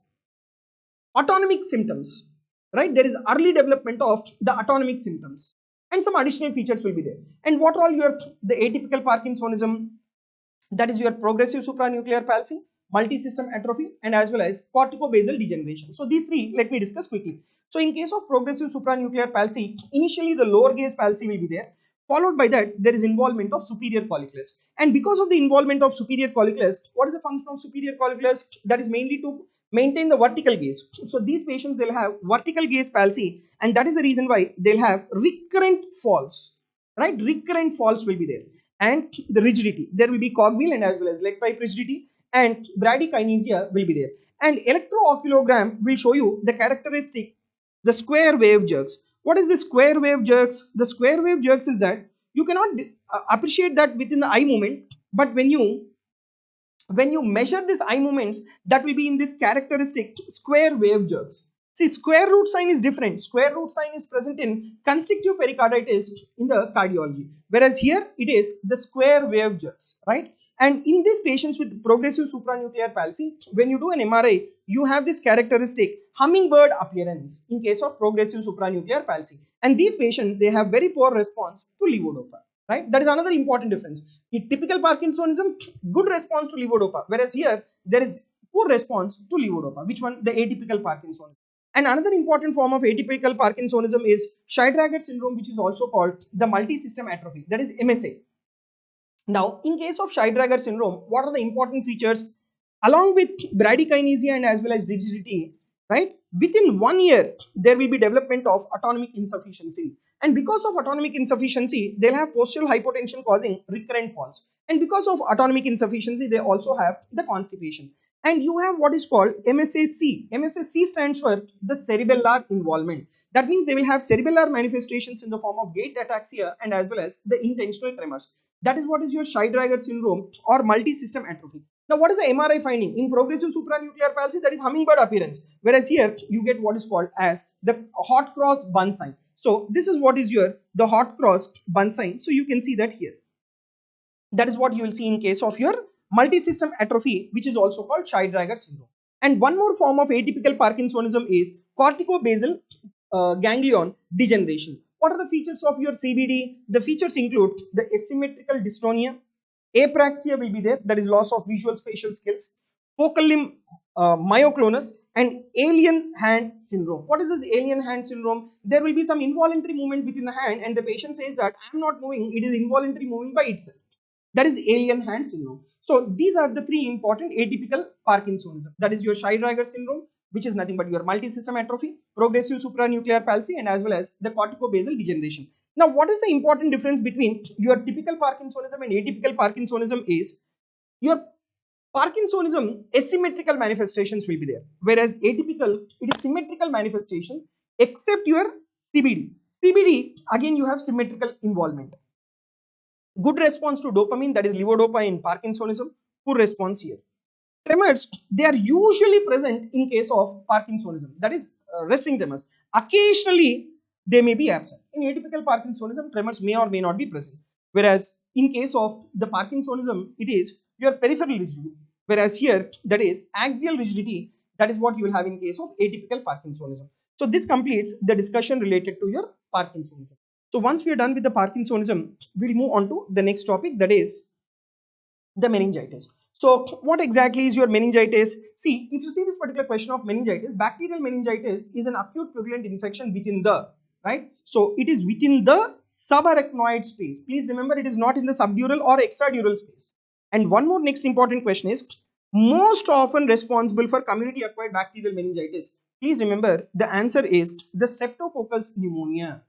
autonomic symptoms, right? There is early development of the autonomic symptoms and some additional features will be there. And what are all your the atypical Parkinsonism? That is your progressive supranuclear palsy, multi-system atrophy, and as well as corticobasal degeneration. So these three, let me discuss quickly. So in case of progressive supranuclear palsy, initially the lower gaze palsy will be there. Followed by that, there is involvement of superior colliculus. And because of the involvement of superior colliculus, what is the function of superior colliculus? That is mainly to maintain the vertical gaze. So these patients, they'll have vertical gaze palsy, and that is the reason why they'll have recurrent falls, right? Recurrent falls will be there. And the rigidity, there will be cogwheel and as well as leg pipe rigidity, and bradykinesia will be there. And electrooculogram will show you the characteristic, the square wave jerks. What is the square wave jerks? The square wave jerks is that you cannot appreciate that within the eye movement, but when you measure this eye movements, that will be in this characteristic square wave jerks. See, square root sign is different. Square root sign is present in constrictive pericarditis in the cardiology, whereas here it is the square wave jerks, right? And in these patients with progressive supranuclear palsy, when you do an MRI, you have this characteristic hummingbird appearance in case of progressive supranuclear palsy. And these patients, they have very poor response to levodopa, right? That is another important difference. In typical Parkinsonism, good response to levodopa, whereas here there is poor response to levodopa. Which one? The atypical Parkinsonism. And another important form of atypical Parkinsonism is Scheidegger syndrome, which is also called the multi-system atrophy, that is MSA. Now, in case of Scheidegger syndrome, what are the important features? Along with bradykinesia and as well as rigidity, right? Within 1 year, there will be development of autonomic insufficiency. And because of autonomic insufficiency, they'll have postural hypotension causing recurrent falls. And because of autonomic insufficiency, they also have the constipation. And you have what is called MSAC. MSAC stands for the cerebellar involvement. That means they will have cerebellar manifestations in the form of gait ataxia and as well as the intentional tremors. That is what is your Scheidegger syndrome or multi-system atrophy. Now, what is the MRI finding? In progressive supranuclear palsy, that is hummingbird appearance. Whereas here, you get what is called as the hot cross bun sign. So, this is what is your the hot cross bun sign. So, you can see that here. That is what you will see in case of your multi-system atrophy, which is also called Scheidegger syndrome. And one more form of atypical Parkinsonism is corticobasal ganglion degeneration. What are the features of your CBD? The features include the asymmetrical dystonia, apraxia will be there, that is loss of visual spatial skills, focal limb myoclonus, and alien hand syndrome. What is this alien hand syndrome? There will be some involuntary movement within the hand, and the patient says that I am not moving, it is involuntary moving by itself. That is alien hand syndrome. So these are the three important atypical Parkinsonism. That is your Scheidegger syndrome, which is nothing but your multi-system atrophy, progressive supranuclear palsy, and as well as the corticobasal degeneration. Now, what is the important difference between your typical Parkinsonism and atypical Parkinsonism is your Parkinsonism asymmetrical manifestations will be there, whereas atypical, it is symmetrical manifestation except your CBD. CBD, again you have symmetrical involvement. Good response to dopamine, that is levodopa in Parkinsonism, poor response here. Tremors, they are usually present in case of Parkinsonism, that is resting tremors. Occasionally, they may be absent. In atypical Parkinsonism, tremors may or may not be present. Whereas in case of the Parkinsonism, it is your peripheral rigidity. Whereas here, that is axial rigidity, that is what you will have in case of atypical Parkinsonism. So this completes the discussion related to your Parkinsonism. So once we are done with the Parkinsonism, we'll move on to the next topic, that is the meningitis. So what exactly is your meningitis? See, if you see this particular question of meningitis, bacterial meningitis is an acute purulent infection within the, right? So it is within the subarachnoid space. Please remember, it is not in the subdural or extradural space. And one more next important question is, most often responsible for community acquired bacterial meningitis. Please remember, the answer is the Streptococcus pneumonia.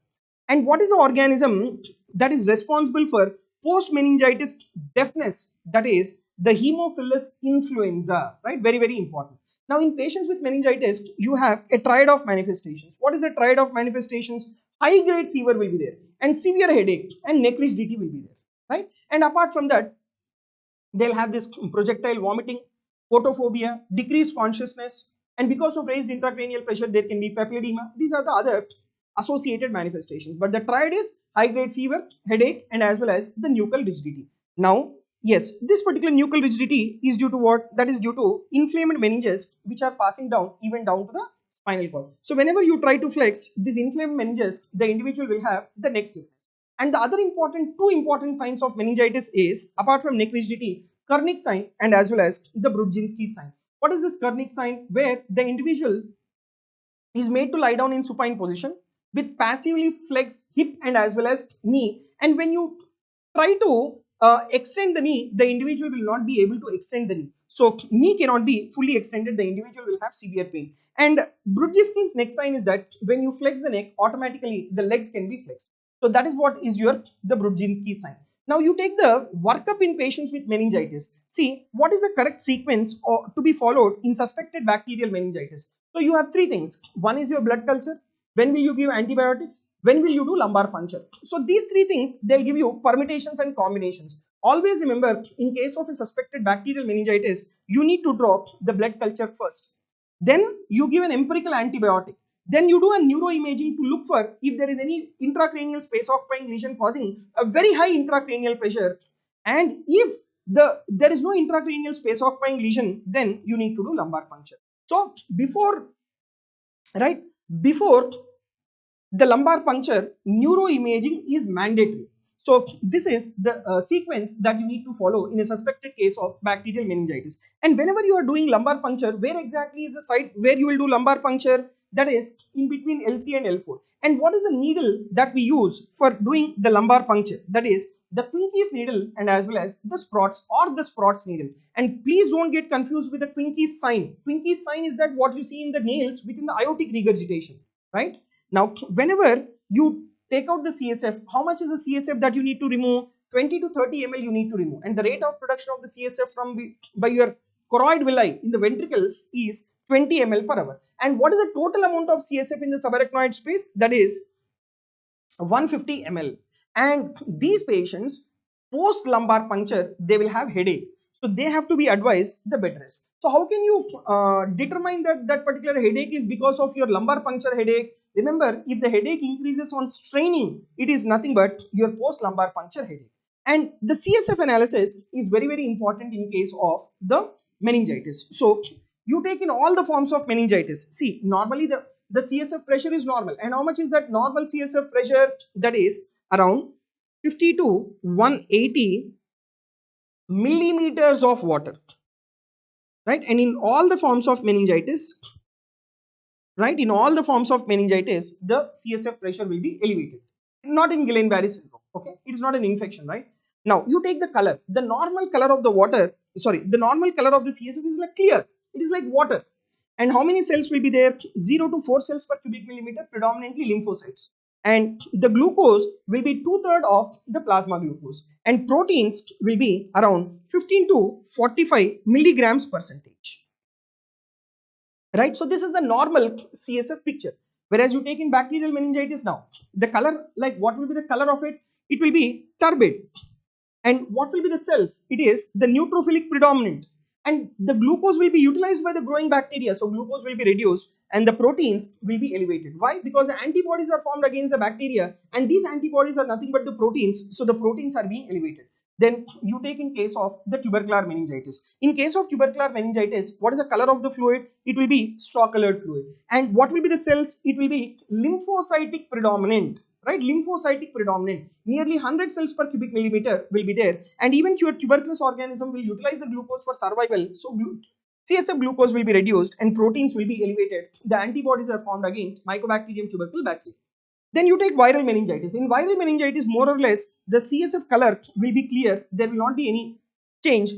And what is the organism that is responsible for post-meningitis deafness? That is the Haemophilus influenza, right? Very, very important. Now, in patients with meningitis, you have a triad of manifestations. What is the triad of manifestations? High-grade fever will be there, and severe headache and neck rigidity will be there, right? And apart from that, they'll have this projectile vomiting, photophobia, decreased consciousness, and because of raised intracranial pressure, there can be papilledema. These are the other associated manifestations. But the triad is high-grade fever, headache, and as well as the nuchal rigidity. Now, yes, this particular nuchal rigidity is due to what? That is due to inflamed meninges, which are passing down even down to the spinal cord. So whenever you try to flex these inflamed meninges, the individual will have the neck stiffness. And the other two important signs of meningitis is, apart from neck rigidity, Kernick sign and as well as the Brudzinski sign. What is this Kernick sign? Where the individual is made to lie down in supine position with passively flexed hip and as well as knee. And when you try to extend the knee, the individual will not be able to extend the knee. So knee cannot be fully extended, the individual will have severe pain. And Brudzinski's neck sign is that when you flex the neck, automatically the legs can be flexed. So that is what is the Brudzinski sign. Now you take the workup in patients with meningitis. See, what is the correct sequence to be followed in suspected bacterial meningitis? So you have three things. One is your blood culture. When will you give antibiotics? When will you do lumbar puncture? So these three things, they'll give you permutations and combinations. Always remember, in case of a suspected bacterial meningitis, you need to draw the blood culture first. Then you give an empirical antibiotic. Then you do a neuroimaging to look for if there is any intracranial space occupying lesion causing a very high intracranial pressure. And if there is no intracranial space occupying lesion, then you need to do lumbar puncture. So before the lumbar puncture, neuroimaging is mandatory. So this is the sequence that you need to follow in a suspected case of bacterial meningitis. And whenever you are doing lumbar puncture, where exactly is the site where you will do lumbar puncture? That is in between L3 and L4. And what is the needle that we use for doing the lumbar puncture? That is the Quincke's needle and as well as the Sprott's or the Sprott's needle. And please don't get confused with the Quincke's sign. Quincke's sign is that what you see in the nails within the aortic regurgitation, right? Now, whenever you take out the CSF, how much is the CSF that you need to remove? 20 to 30 ml you need to remove. And the rate of production of the CSF by your choroid villi in the ventricles is 20 ml per hour. And what is the total amount of CSF in the subarachnoid space? That is 150 ml. And these patients, post lumbar puncture, they will have headache. So they have to be advised the bed rest. So how can you determine that particular headache is because of your lumbar puncture headache? Remember, if the headache increases on straining, it is nothing but your post lumbar puncture headache. And the CSF analysis is very, very important in case of the meningitis. So you take in all the forms of meningitis. See, normally the CSF pressure is normal. And how much is that normal CSF pressure? That is around 50 to 180 millimeters of water, right? And in all the forms of meningitis, right, in all the forms of meningitis, the CSF pressure will be elevated. Not in Guillain-Barré syndrome, okay? It is not an infection, right? Now, you take the color. The normal color of the the normal color of the CSF is like clear. It is like water. And how many cells will be there? 0 to 4 cells per cubic millimeter, predominantly lymphocytes. And the glucose will be 2/3 of the plasma glucose. And proteins will be around 15 to 45 milligrams percentage. Right? So this is the normal CSF picture. Whereas you take in bacterial meningitis now, the color, like what will be the color of it? It will be turbid. And what will be the cells? It is the neutrophilic predominant. And the glucose will be utilized by the growing bacteria. So glucose will be reduced and the proteins will be elevated. Why? Because the antibodies are formed against the bacteria and these antibodies are nothing but the proteins. So the proteins are being elevated. Then you take in case of the tubercular meningitis. In case of tubercular meningitis, what is the color of the fluid? It will be straw colored fluid. And what will be the cells? It will be lymphocytic predominant. Right, lymphocytic predominant. Nearly 100 cells per cubic millimeter will be there, and even your tuberculous organism will utilize the glucose for survival. So CSF glucose will be reduced and proteins will be elevated. The antibodies are formed against Mycobacterium tubercle bacilli. Then you take viral meningitis. In viral meningitis, more or less, the CSF color will be clear. There will not be any change,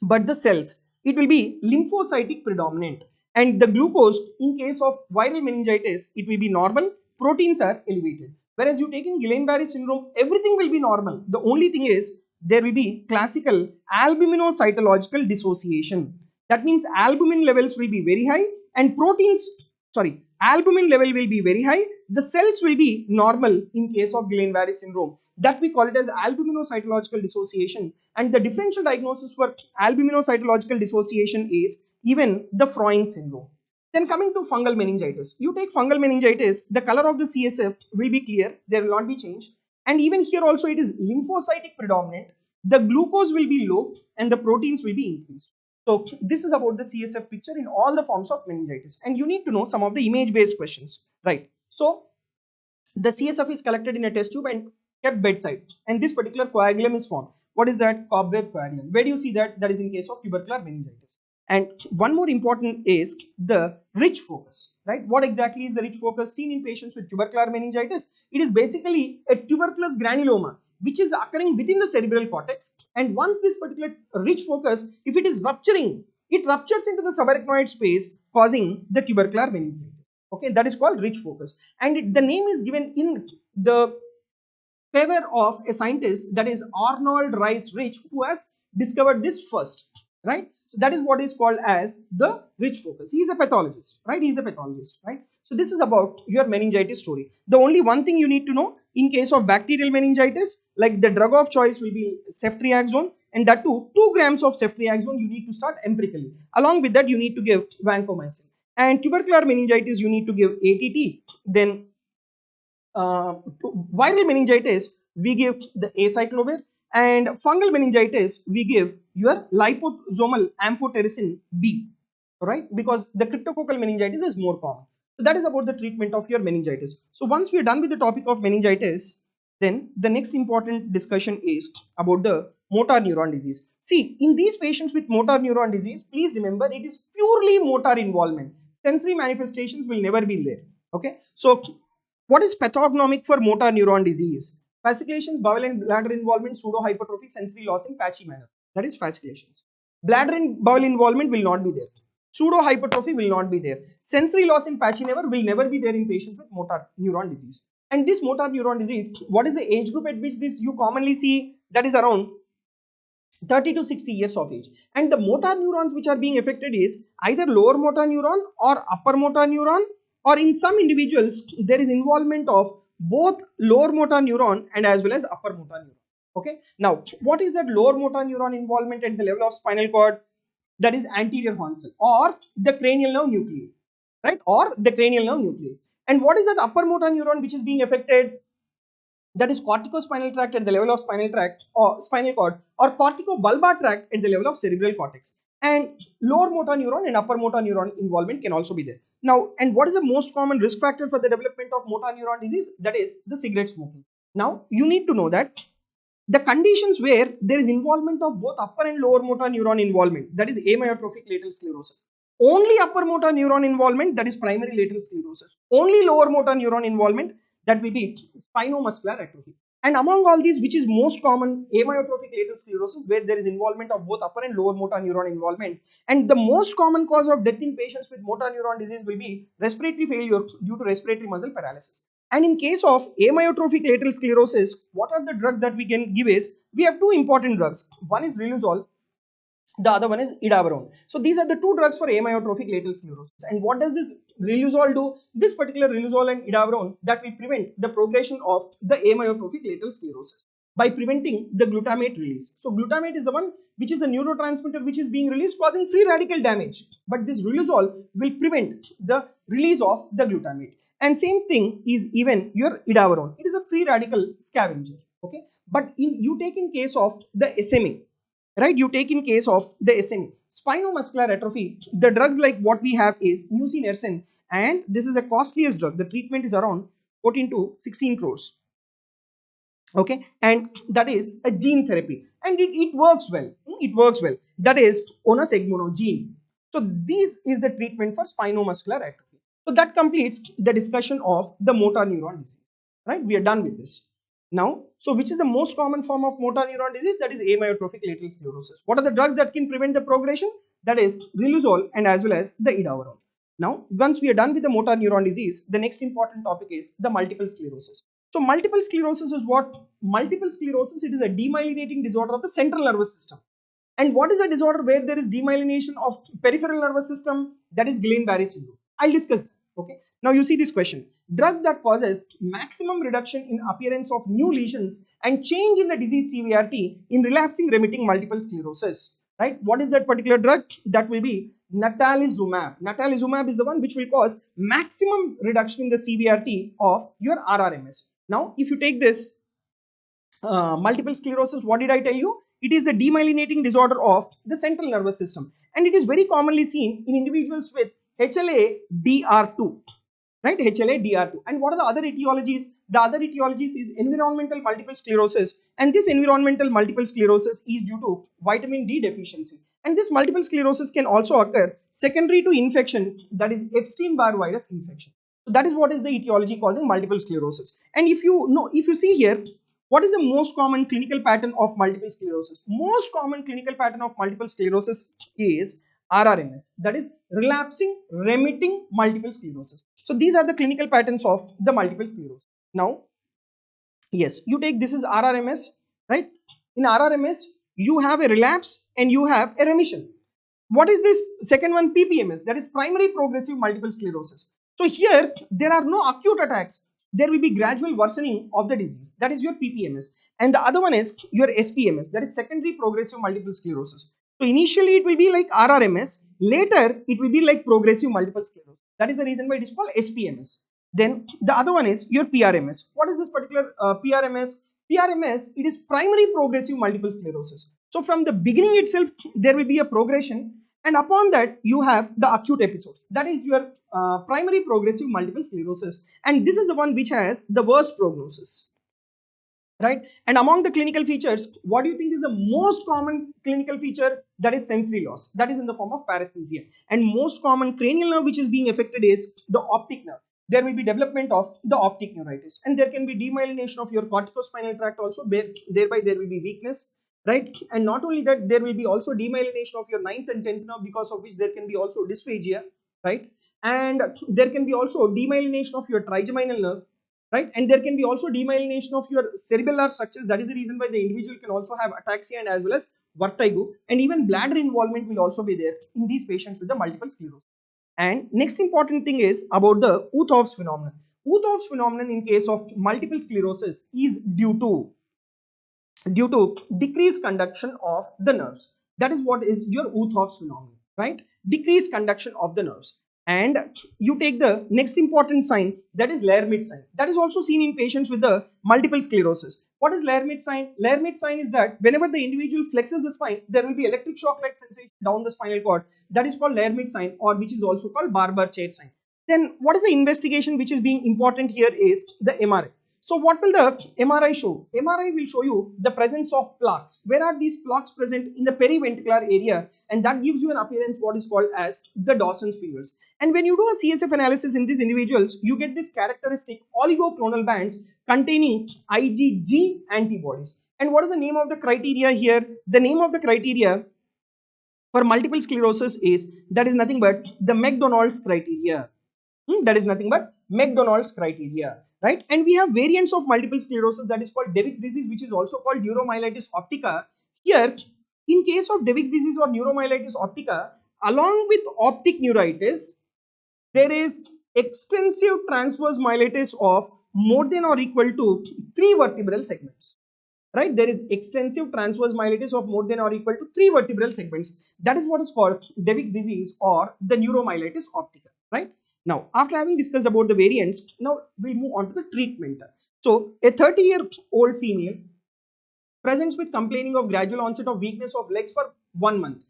but the cells, it will be lymphocytic predominant. And the glucose, in case of viral meningitis, it will be normal. Proteins are elevated. Whereas you take in Guillain-Barré syndrome, everything will be normal. The only thing is there will be classical albuminocytological dissociation. That means albumin levels will be very high and albumin level will be very high. The cells will be normal in case of Guillain-Barré syndrome. That we call it as albuminocytological dissociation. And the differential diagnosis for albuminocytological dissociation is even the Freund syndrome. Then coming to fungal meningitis, you take fungal meningitis, the color of the CSF will be clear, there will not be change. And even here also it is lymphocytic predominant, the glucose will be low and the proteins will be increased. So this is about the CSF picture in all the forms of meningitis. And you need to know some of the image-based questions, right? So the CSF is collected in a test tube and kept bedside. And this particular coagulum is formed. What is that? Cobweb coagulum. Where do you see that? That is in case of tubercular meningitis. And one more important is the rich focus, right? What exactly is the rich focus seen in patients with tubercular meningitis? It is basically a tuberculous granuloma which is occurring within the cerebral cortex. And once this particular rich focus, if it is rupturing, it ruptures into the subarachnoid space, causing the tubercular meningitis. Okay, that is called rich focus. And the name is given in the favor of a scientist, that is Arnold Rice Rich, who has discovered this first, right? So that is what is called as the rich focus. He is a pathologist, right? He is a pathologist, right? So this is about your meningitis story. The only one thing you need to know in case of bacterial meningitis, like the drug of choice will be ceftriaxone, and that too 2 grams of ceftriaxone you need to start empirically. Along with that, you need to give vancomycin. And tubercular meningitis, you need to give ATT. Then viral meningitis, we give the acyclovir, and fungal meningitis, we give your liposomal amphotericin B, right? Because the cryptococcal meningitis is more common. So that is about the treatment of your meningitis. So once we are done with the topic of meningitis, then the next important discussion is about the motor neuron disease. See, in these patients with motor neuron disease, please remember it is purely motor involvement. Sensory manifestations will never be there. Okay, so what is pathognomic for motor neuron disease? Fasciculations, bowel and bladder involvement, pseudohypertrophy, sensory loss in patchy manner. That is fasciculations. Bladder and bowel involvement will not be there. Pseudohypertrophy will not be there. Sensory loss in patchy manner will never be there in patients with motor neuron disease. And this motor neuron disease, what is the age group at which this you commonly see? That is around 30 to 60 years of age. And the motor neurons which are being affected is either lower motor neuron or upper motor neuron, or in some individuals there is involvement of both lower motor neuron and as well as upper motor neuron. Okay, now what is that lower motor neuron involvement at the level of spinal cord? That is anterior horn cell or the cranial nerve nuclei, right? Or the cranial nerve nuclei. And what is that upper motor neuron which is being affected? That is corticospinal tract at the level of spinal tract or spinal cord, or corticobulbar tract at the level of cerebral cortex. And lower motor neuron and upper motor neuron involvement can also be there. Now, and what is the most common risk factor for the development of motor neuron disease? That is the cigarette smoking. Now, you need to know that the conditions where there is involvement of both upper and lower motor neuron involvement, that is amyotrophic lateral sclerosis. Only upper motor neuron involvement, that is primary lateral sclerosis. Only lower motor neuron involvement, that will be spinomuscular atrophy. And among all these, which is most common? Amyotrophic lateral sclerosis, where there is involvement of both upper and lower motor neuron involvement. And the most common cause of death in patients with motor neuron disease will be respiratory failure due to respiratory muscle paralysis. And in case of amyotrophic lateral sclerosis, what are the drugs that we can give is, we have two important drugs. One is riluzole, the other one is edaverone. So these are the two drugs for amyotrophic lateral sclerosis. And what does this riluzole do? This particular riluzole and edaverone, that will prevent the progression of the amyotrophic lateral sclerosis by preventing the glutamate release. So glutamate is the one which is a neurotransmitter which is being released, causing free radical damage. But this riluzole will prevent the release of the glutamate. And same thing is even your edaverone. It is a free radical scavenger. Okay, but you take in case of the SMA, right? You take in case of the SMA, spinomuscular atrophy, the drugs like what we have is nusinersen, and this is the costliest drug. The treatment is around 14 to 16 crores. Okay, and that is a gene therapy, and it works well. It works well. That is onasemnogene gene. So this is the treatment for spinomuscular atrophy. So that completes the discussion of the motor neuron disease. Right? We are done with this. Now, so which is the most common form of motor neuron disease? That is amyotrophic lateral sclerosis. What are the drugs that can prevent the progression? That is riluzole and as well as the edaverone. Now, once we are done with the motor neuron disease, the next important topic is the multiple sclerosis. So multiple sclerosis is what? Multiple sclerosis, it is a demyelinating disorder of the central nervous system. And what is a disorder where there is demyelination of peripheral nervous system? That is Guillain-Barré syndrome. I'll discuss that. Okay. Now you see this question. Drug that causes maximum reduction in appearance of new lesions and change in the disease severity in relapsing remitting multiple sclerosis. Right? What is that particular drug? That will be natalizumab. Natalizumab is the one which will cause maximum reduction in the severity of your RRMS. Now, if you take this multiple sclerosis, what did I tell you? It is the demyelinating disorder of the central nervous system, and it is very commonly seen in individuals with HLA-DR2, right? HLA-DR2. And what are the other etiologies? The other etiologies is environmental multiple sclerosis, and this environmental multiple sclerosis is due to vitamin D deficiency. And this multiple sclerosis can also occur secondary to infection, that is Epstein-Barr virus infection. So that is what is the etiology causing multiple sclerosis. And if you see here, what is the most common clinical pattern of multiple sclerosis? Most common clinical pattern of multiple sclerosis is RRMS, that is relapsing remitting multiple sclerosis. So these are the clinical patterns of the multiple sclerosis. Now, yes, you take this is RRMS, right? In RRMS, you have a relapse and you have a remission. What is this second one? PPMS, that is primary progressive multiple sclerosis. So here there are no acute attacks. There will be gradual worsening of the disease. That is your PPMS. And the other one is your SPMS, that is secondary progressive multiple sclerosis. So initially it will be like RRMS. Later it will be like progressive multiple sclerosis. That is the reason why it is called SPMS. Then the other one is your PRMS. What is this particular PRMS? PRMS, it is primary progressive multiple sclerosis. So from the beginning itself, there will be a progression, and upon that you have the acute episodes. That is your primary progressive multiple sclerosis, and this is the one which has the worst prognosis, right? And among the clinical features, what do you think is the most common clinical feature? That is sensory loss. That is in the form of paresthesia. And most common cranial nerve which is being affected is the optic nerve. There will be development of the optic neuritis, and there can be demyelination of your corticospinal tract also. Thereby there will be weakness, right? And not only that, there will be also demyelination of your 9th and 10th nerve, because of which there can be also dysphagia, right? And there can be also demyelination of your trigeminal nerve, right? And there can be also demyelination of your cerebellar structures. That is the reason why the individual can also have ataxia and as well as vertigo, and even bladder involvement will also be there in these patients with the multiple sclerosis. And next important thing is about the Uthoff's phenomenon. Uthoff's phenomenon in case of multiple sclerosis is due to decreased conduction of the nerves. That is what is your Uthoff's phenomenon, right? Decreased conduction of the nerves. And you take the next important sign, that is Lermite sign. That is also seen in patients with the multiple sclerosis. What is Lermite sign? Lermite sign is that whenever the individual flexes the spine, there will be electric shock like sensation down the spinal cord. That is called Lermite sign, or which is also called Barber chair sign. Then what is the investigation which is being important here is the MRI. So what will the MRI show? MRI will show you the presence of plaques. Where are these plaques present? In the periventricular area, and that gives you an appearance what is called as the Dawson's fingers. And when you do a CSF analysis in these individuals, you get this characteristic oligoclonal bands containing IgG antibodies. And what is the name of the criteria here? The name of the criteria for multiple sclerosis is, that is nothing but the McDonald's criteria. That is nothing but McDonald's criteria, right? And we have variants of multiple sclerosis, that is called Devick's disease, which is also called neuromyelitis optica. Here, in case of Devick's disease or neuromyelitis optica, along with optic neuritis, there is extensive transverse myelitis of more than or equal to 3 vertebral segments. Right, there is extensive transverse myelitis of more than or equal to 3 vertebral segments. That is what is called Devick's disease or the neuromyelitis optica, right? Now, after having discussed about the variants, now we'll move on to the treatment. So, a 30-year-old female presents with complaining of gradual onset of weakness of legs for 1 month,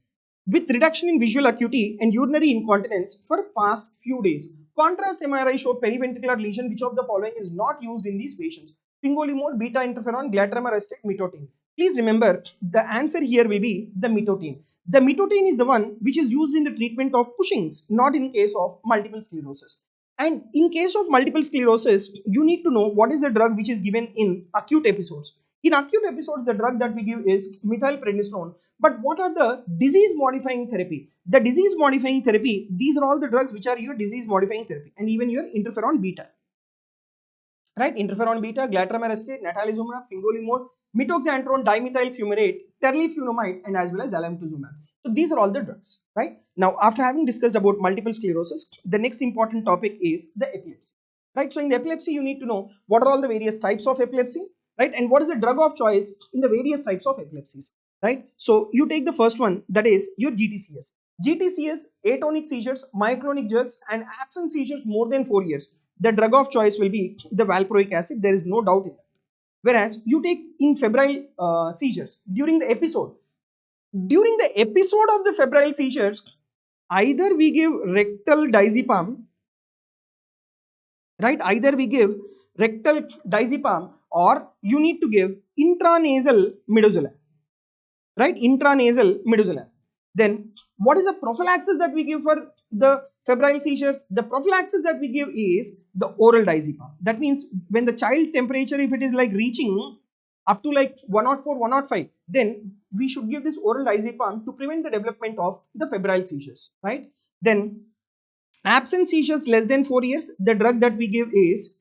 with reduction in visual acuity and urinary incontinence for past few days. Contrast MRI showed periventricular lesion. Which of the following is not used in these patients? Fingolimod, beta interferon, glatiramer acetate, mitotine. Please remember, the answer here will be the mitotine. The mitotine is the one which is used in the treatment of Cushing's, not in case of multiple sclerosis. And in case of multiple sclerosis, you need to know what is the drug which is given in acute episodes. In acute episodes, the drug that we give is methylprednisolone. But what are the disease modifying therapy? The disease modifying therapy, these are all the drugs which are your disease modifying therapy, and even your interferon beta. right? Interferon beta, glatiramer natalizumab, fingolimod, mitoxantrone, dimethyl fumarate, teriflunomide, and as well as alemtuzumab. So these are all the drugs, right? Now, after having discussed about multiple sclerosis, the next important topic is the epilepsy, right? So in the epilepsy, you need to know what are all the various types of epilepsy, right? And what is the drug of choice in the various types of epilepsies, right? So you take the first one, that is your GTCS. GTCS, atonic seizures, myoclonic jerks, and absent seizures more than 4 years. The drug of choice will be the valproic acid. There is no doubt in that. Whereas you take in febrile seizures during the episode of the febrile seizures, either we give rectal diazepam, right? Either we give rectal diazepam or you need to give intranasal midazolam, right? Intranasal midazolam. Then what is the prophylaxis that we give for the febrile seizures? The prophylaxis that we give is the oral diazepam. That means when the child temperature, if it is like reaching up to like 104, 105, then we should give this oral diazepam to prevent the development of the febrile seizures, right? Then absent seizures less than 4 years, the drug that we give is,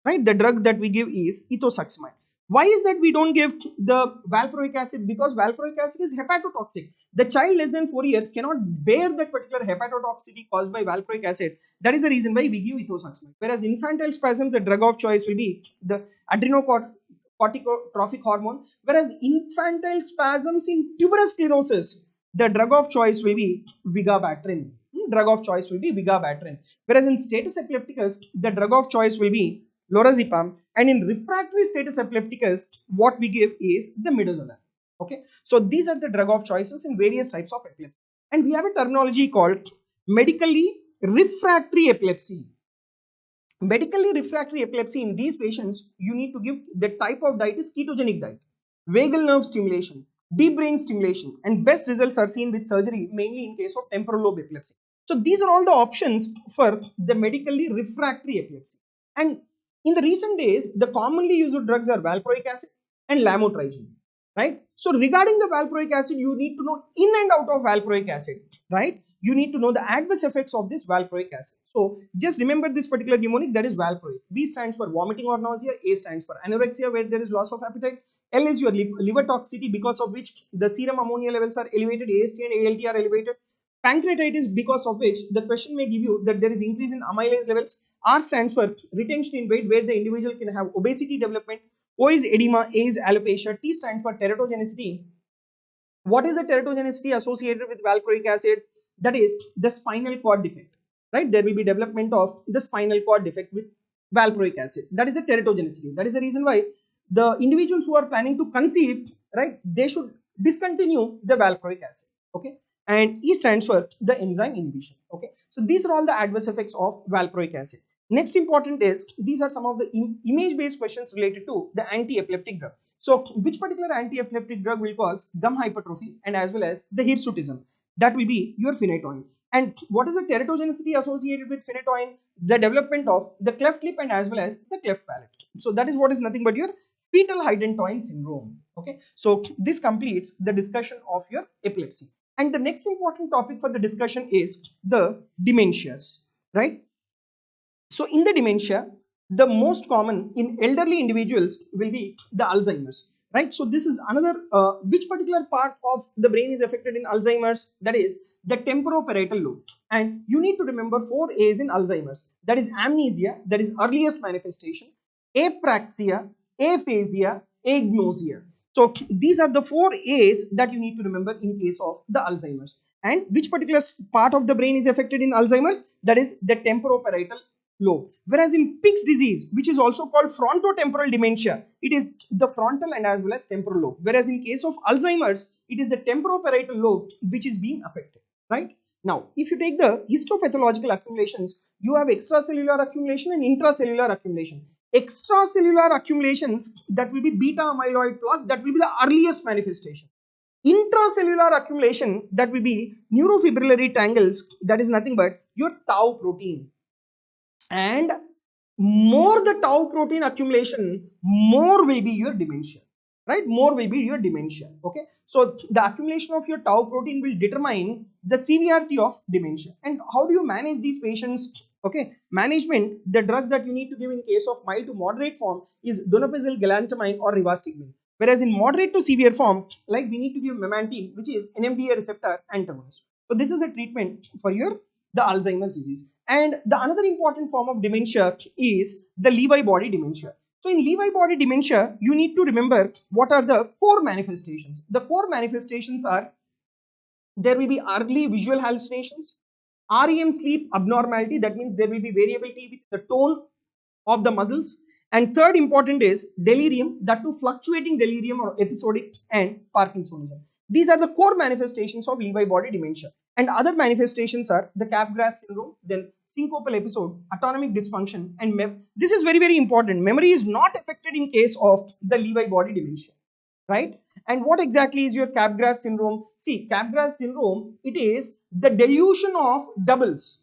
right, the drug that we give is ethosuximide. Why is that we don't give the valproic acid? Because valproic acid is hepatotoxic. The child less than 4 years cannot bear that particular hepatotoxicity caused by valproic acid. That is the reason why we give ethosuximide. Whereas infantile spasm, the drug of choice will be the adrenocorticotropic hormone. Whereas infantile spasms in tuberous sclerosis, the drug of choice will be vigabatrin. Drug of choice will be vigabatrin. Whereas in status epilepticus, the drug of choice will be lorazepam, and in refractory status epilepticus, what we give is the midazolam. Okay, so these are the drug of choices in various types of epilepsy, and we have a terminology called medically refractory epilepsy. Medically refractory epilepsy, in these patients, you need to give the type of diet is ketogenic diet, vagal nerve stimulation, deep brain stimulation, and best results are seen with surgery, mainly in case of temporal lobe epilepsy. So these are all the options for the medically refractory epilepsy. And in the recent days, the commonly used drugs are valproic acid and lamotrigine, right? So regarding the valproic acid, you need to know in and out of valproic acid, right? You need to know the adverse effects of this valproic acid. So just remember this particular mnemonic, that is valproic. V stands for vomiting or nausea, A stands for anorexia where there is loss of appetite, L is your liver toxicity because of which the serum ammonia levels are elevated, AST and ALT are elevated. Pancreatitis because of which the question may give you that there is increase in amylase levels. R stands for retention in weight where the individual can have obesity development. O is edema, A is alopecia, T stands for teratogenicity. What is the teratogenicity associated with valproic acid? That is the spinal cord defect, right? There will be development of the spinal cord defect with valproic acid. That is the teratogenicity. That is the reason why the individuals who are planning to conceive, right, they should discontinue the valproic acid. Okay, and E stands for the enzyme inhibition. Okay, so these are all the adverse effects of valproic acid. Next important is, these are some of the image based questions related to the anti-epileptic drug. So which particular anti-epileptic drug will cause gum hypertrophy and as well as the hirsutism? That will be your phenytoin. And what is the teratogenicity associated with phenytoin? The development of the cleft lip and as well as the cleft palate. So that is what is nothing but your fetal hydantoin syndrome. Okay, so this completes the discussion of your epilepsy. And the next important topic for the discussion is the dementias, right? So in the dementia, the most common in elderly individuals will be the Alzheimer's, right? So this is another, which particular part of the brain is affected in Alzheimer's? That is the temporoparietal lobe. And you need to remember 4 A's in Alzheimer's. That is amnesia, that is earliest manifestation, apraxia, aphasia, agnosia. So these are the 4 A's that you need to remember in case of the Alzheimer's. And which particular part of the brain is affected in Alzheimer's? That is the temporoparietal lobe. Whereas in Pick's disease, which is also called frontotemporal dementia, it is the frontal and as well as temporal lobe. Whereas in case of Alzheimer's, it is the temporoparietal lobe which is being affected, right? Now, if you take the histopathological accumulations, you have extracellular accumulation and intracellular accumulation. Extracellular accumulations, that will be beta amyloid plaque, that will be the earliest manifestation. Intracellular accumulation, that will be neurofibrillary tangles, that is nothing but your tau protein. And more the tau protein accumulation, more will be your dementia. right, more will be your dementia. Okay, so the accumulation of your tau protein will determine the severity of dementia. And how do you manage these patients? Okay, management, the drugs that you need to give in case of mild to moderate form is donepezil, galantamine or rivastigmine. Whereas in moderate to severe form, like we need to give memantine, which is NMDA receptor antagonist. So this is the treatment for your the Alzheimer's disease. And the another important form of dementia is the Lewy body dementia. So in Lewy body dementia, you need to remember what are the core manifestations. The core manifestations are, there will be early visual hallucinations, REM sleep abnormality, that means there will be variability with the tone of the muscles. And third important is delirium, that too fluctuating delirium or episodic, and Parkinsonism. These are the core manifestations of Lewy body dementia. And other manifestations are the Capgras syndrome, then syncopal episode, autonomic dysfunction, and this is very, very important. Memory is not affected in case of the Lewy body dementia, right? And what exactly is your Capgras syndrome? See, Capgras syndrome, it is the delusion of doubles,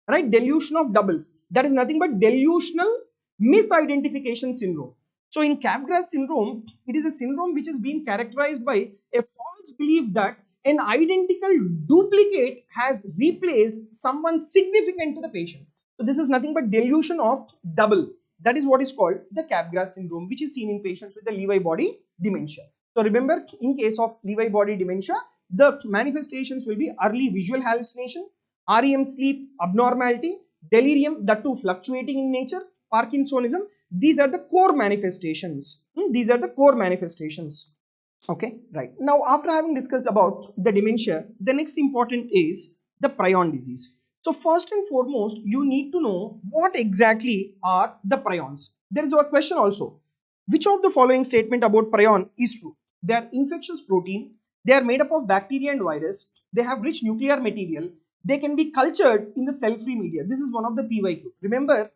right? Delusion of doubles. That is nothing but delusional misidentification syndrome. So in Capgras syndrome, it is a syndrome which is being characterized by a false belief that an identical duplicate has replaced someone significant to the patient. So this is nothing but delusion of double. That is what is called the Capgras syndrome, which is seen in patients with the Lewy body dementia. So remember, in case of Lewy body dementia, the manifestations will be early visual hallucination, REM sleep abnormality, delirium, that too fluctuating in nature, Parkinsonism. These are the core manifestations. These are the core manifestations. Okay, right. Now, after having discussed about the dementia, the next important is the prion disease. So first and foremost, you need to know what exactly are the prions. There is a question also. Which of the following statement about prion is true? They are infectious protein. They are made up of bacteria and virus. They have rich nuclear material. They can be cultured in the cell-free media. This is one of the PYQ. Remember,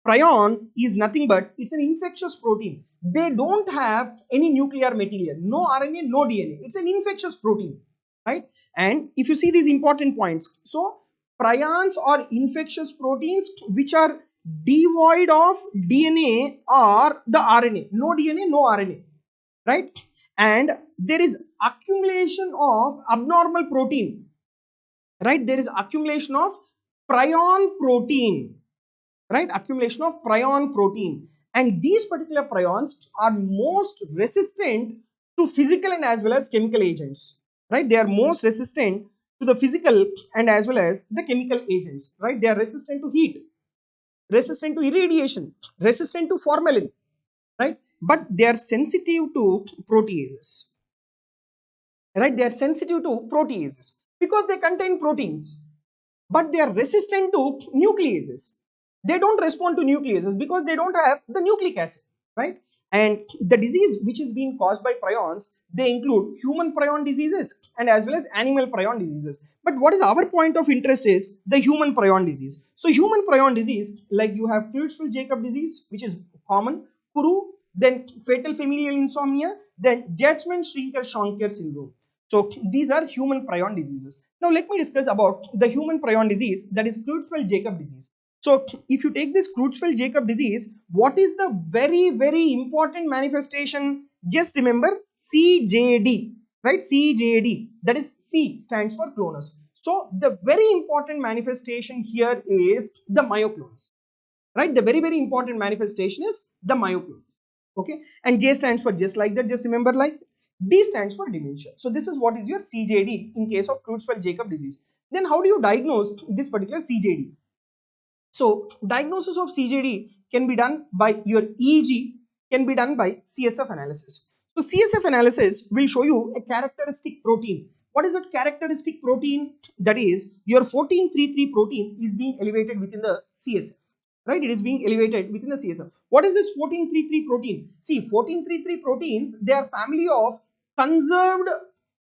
prion is nothing but it's an infectious protein. They don't have any nuclear material, no RNA, no DNA. It's an infectious protein, right? And if you see these important points, so prions are infectious proteins which are devoid of DNA or the RNA. No DNA, no RNA, right? And there is accumulation of abnormal protein, right? There is accumulation of prion protein, right? Accumulation of prion protein. And these particular prions are most resistant to physical and as well as chemical agents, right? They are most resistant to the physical and as well as the chemical agents, right? They are resistant to heat, resistant to irradiation, resistant to formalin, right? But they are sensitive to proteases, right? They are sensitive to proteases because they contain proteins, but they are resistant to nucleases. They don't respond to nucleases because they don't have the nucleic acid, right? And the disease which is being caused by prions, they include human prion diseases and as well as animal prion diseases. But what is our point of interest is the human prion disease. So human prion disease, like you have Creutzfeldt-Jakob disease, which is common, Kuru, then fatal familial insomnia, then Judgment-Schrinker-Schonker syndrome. So these are human prion diseases. Now let me discuss about the human prion disease, that is Creutzfeldt-Jakob disease. So if you take this Creutzfeldt-Jakob disease, what is the very, very important manifestation? Just remember CJD, right? CJD, that is C stands for clonus. So the very important manifestation here is the myoclonus, right? The very, very important manifestation is the myoclonus. Okay, and J stands for just like that, just remember like. D stands for dementia. So this is what is your CJD in case of Creutzfeldt-Jakob disease. Then how do you diagnose this particular CJD? So diagnosis of CJD can be done by your EEG, can be done by CSF analysis. So CSF analysis will show you a characteristic protein. What is that characteristic protein? That is your 1433 protein is being elevated within the CSF. Right, it is being elevated within the CSF. What is this 1433 protein? See, 1433 proteins, they are family of conserved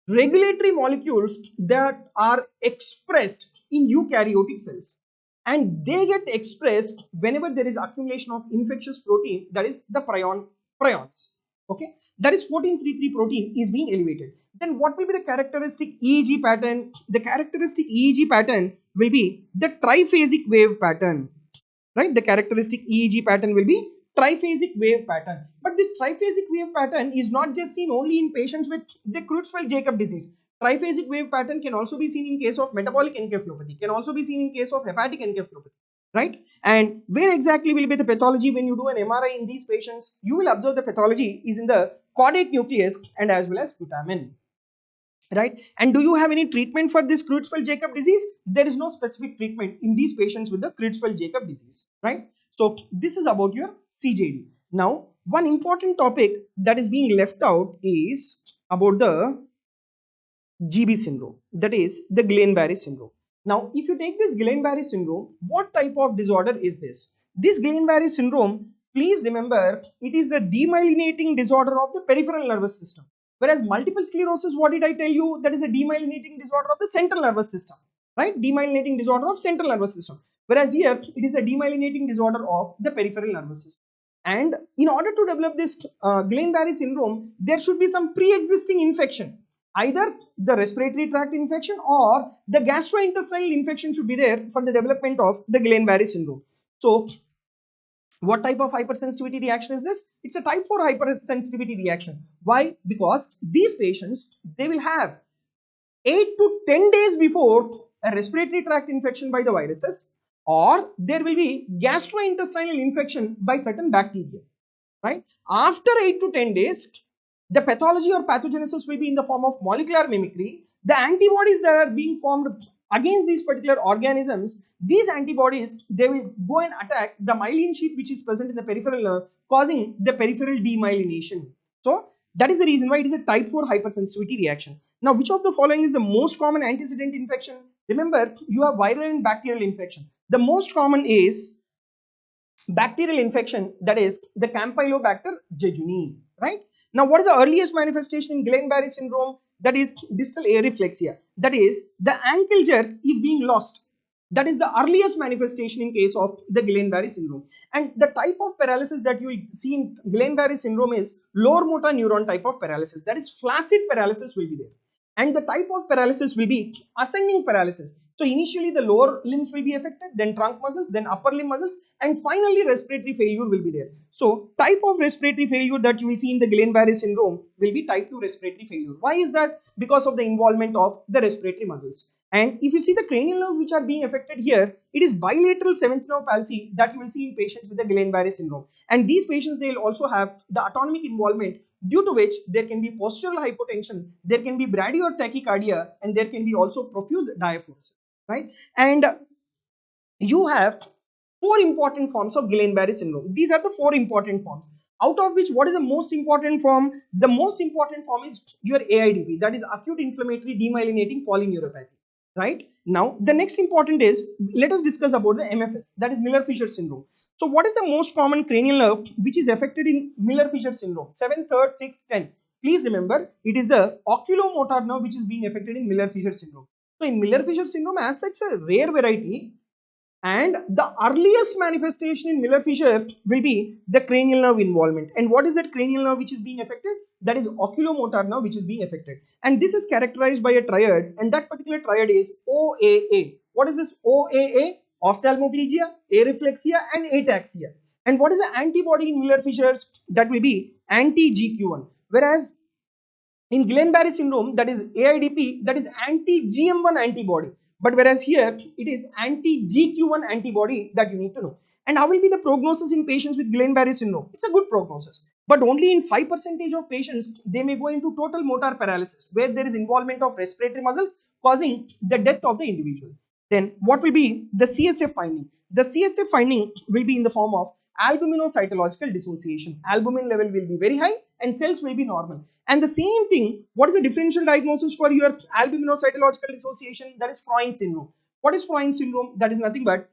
regulatory molecules that are expressed in eukaryotic cells, and they get expressed whenever there is accumulation of infectious protein, that is the prions. Okay, that is 1433 protein is being elevated. Then what will be the characteristic EEG pattern? The characteristic EEG pattern will be the triphasic wave pattern, right? The characteristic EEG pattern will be triphasic wave pattern. But this triphasic wave pattern is not just seen only in patients with the Creutzfeldt-Jakob disease. Triphasic wave pattern can also be seen in case of metabolic encephalopathy, can also be seen in case of hepatic encephalopathy, right? And where exactly will be the pathology when you do an MRI in these patients? You will observe the pathology is in the caudate nucleus and as well as putamen, right? And do you have any treatment for this Creutzfeldt-Jakob disease? There is no specific treatment in these patients with the Creutzfeldt-Jakob disease, right? So this is about your CJD. Now, one important topic that is being left out is about the GB syndrome, that is the Guillain-Barré syndrome. Now, if you take this Guillain-Barré syndrome, what type of disorder is this? This Guillain-Barré syndrome, please remember, it is the demyelinating disorder of the peripheral nervous system. Whereas multiple sclerosis, what did I tell you? That is a demyelinating disorder of the central nervous system, right? Demyelinating disorder of central nervous system. Whereas here, it is a demyelinating disorder of the peripheral nervous system. And in order to develop this Guillain-Barré syndrome, there should be some pre-existing infection. Either the respiratory tract infection or the gastrointestinal infection should be there for the development of the Guillain-Barré syndrome. So, what type of hypersensitivity reaction is this? It's a type 4 hypersensitivity reaction. Why? Because these patients, they will have 8 to 10 days before a respiratory tract infection by the viruses, or there will be gastrointestinal infection by certain bacteria, right? After 8 to 10 days, the pathology or pathogenesis will be in the form of molecular mimicry. The antibodies that are being formed against these particular organisms, these antibodies, they will go and attack the myelin sheath which is present in the peripheral nerve, causing the peripheral demyelination. So that is the reason why it is a type 4 hypersensitivity reaction. Now, which of the following is the most common antecedent infection? Remember, you have viral and bacterial infection. The most common is bacterial infection, that is the Campylobacter jejuni, right? Now, what is the earliest manifestation in Guillain-Barré syndrome? That is distal areflexia. That is, the ankle jerk is being lost. That is the earliest manifestation in case of the Guillain-Barré syndrome. And the type of paralysis that you will see in Guillain-Barré syndrome is lower motor neuron type of paralysis. That is, flaccid paralysis will be there. And the type of paralysis will be ascending paralysis. So initially the lower limbs will be affected, then trunk muscles, then upper limb muscles, and finally respiratory failure will be there. So type of respiratory failure that you will see in the Guillain-Barré syndrome will be type 2 respiratory failure. Why is that? Because of the involvement of the respiratory muscles. And if you see the cranial nerves which are being affected here, it is bilateral seventh nerve palsy that you will see in patients with the Guillain-Barré syndrome. And these patients, they will also have the autonomic involvement, due to which there can be postural hypotension, there can be brady or tachycardia, and there can be also profuse diaphoresis, right? And you have 4 important forms of Guillain-Barré syndrome. These are the 4 important forms. Out of which, what is the most important form? The most important form is your AIDP, that is acute inflammatory demyelinating polyneuropathy, right? Now, the next important is, let us discuss about the MFS, that is Miller-Fisher syndrome. So, what is the most common cranial nerve which is affected in Miller-Fisher syndrome? 7th, 3rd, 6th, 10th. Please remember, it is the oculomotor nerve which is being affected in Miller-Fisher syndrome. So, in Miller-Fisher syndrome, as such, a rare variety, and the earliest manifestation in Miller-Fisher will be the cranial nerve involvement. And what is that cranial nerve which is being affected? That is oculomotor nerve which is being affected. And this is characterized by a triad, and that particular triad is OAA. What is this OAA? Ophthalmoplegia, areflexia, and ataxia. And what is the antibody in Miller-Fisher's? That will be anti-GQ1. Whereas in Guillain-Barré syndrome, that is AIDP, that is anti-GM1 antibody. But whereas here, it is anti-GQ1 antibody that you need to know. And how will be the prognosis in patients with Guillain-Barré syndrome? It's a good prognosis. But only in 5% of patients, they may go into total motor paralysis, where there is involvement of respiratory muscles causing the death of the individual. Then what will be the CSF finding? The CSF finding will be in the form of albuminocytological dissociation. Albumin level will be very high and cells will be normal. And the same thing, what is the differential diagnosis for your albuminocytological dissociation? That is Freund syndrome. What is Freund syndrome? That is nothing but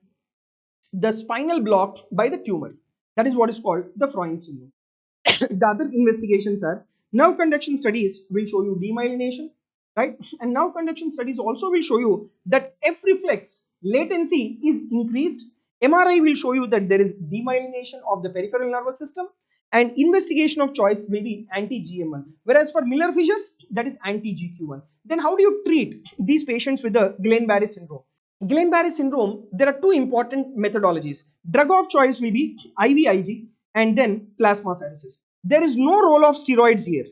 the spinal block by the tumor. That is what is called the Freund syndrome. The other investigations are nerve conduction studies will show you demyelination, right? And nerve conduction studies also will show you that F reflex latency is increased. MRI will show you that there is demyelination of the peripheral nervous system, and investigation of choice will be anti-GM1. Whereas for Miller-Fisher's, that is anti-GQ1. Then how do you treat these patients with the Guillain-Barré syndrome? Guillain-Barré syndrome, there are 2 important methodologies. Drug of choice will be IVIG, and then plasmapheresis. There is no role of steroids here.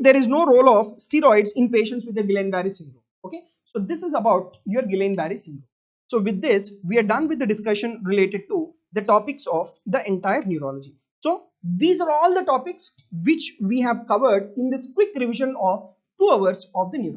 There is no role of steroids in patients with the Guillain-Barré syndrome. Okay, so this is about your Guillain-Barré syndrome. So with this, we are done with the discussion related to the topics of the entire neurology. So these are all the topics which we have covered in this quick revision of 2 hours of the neurology.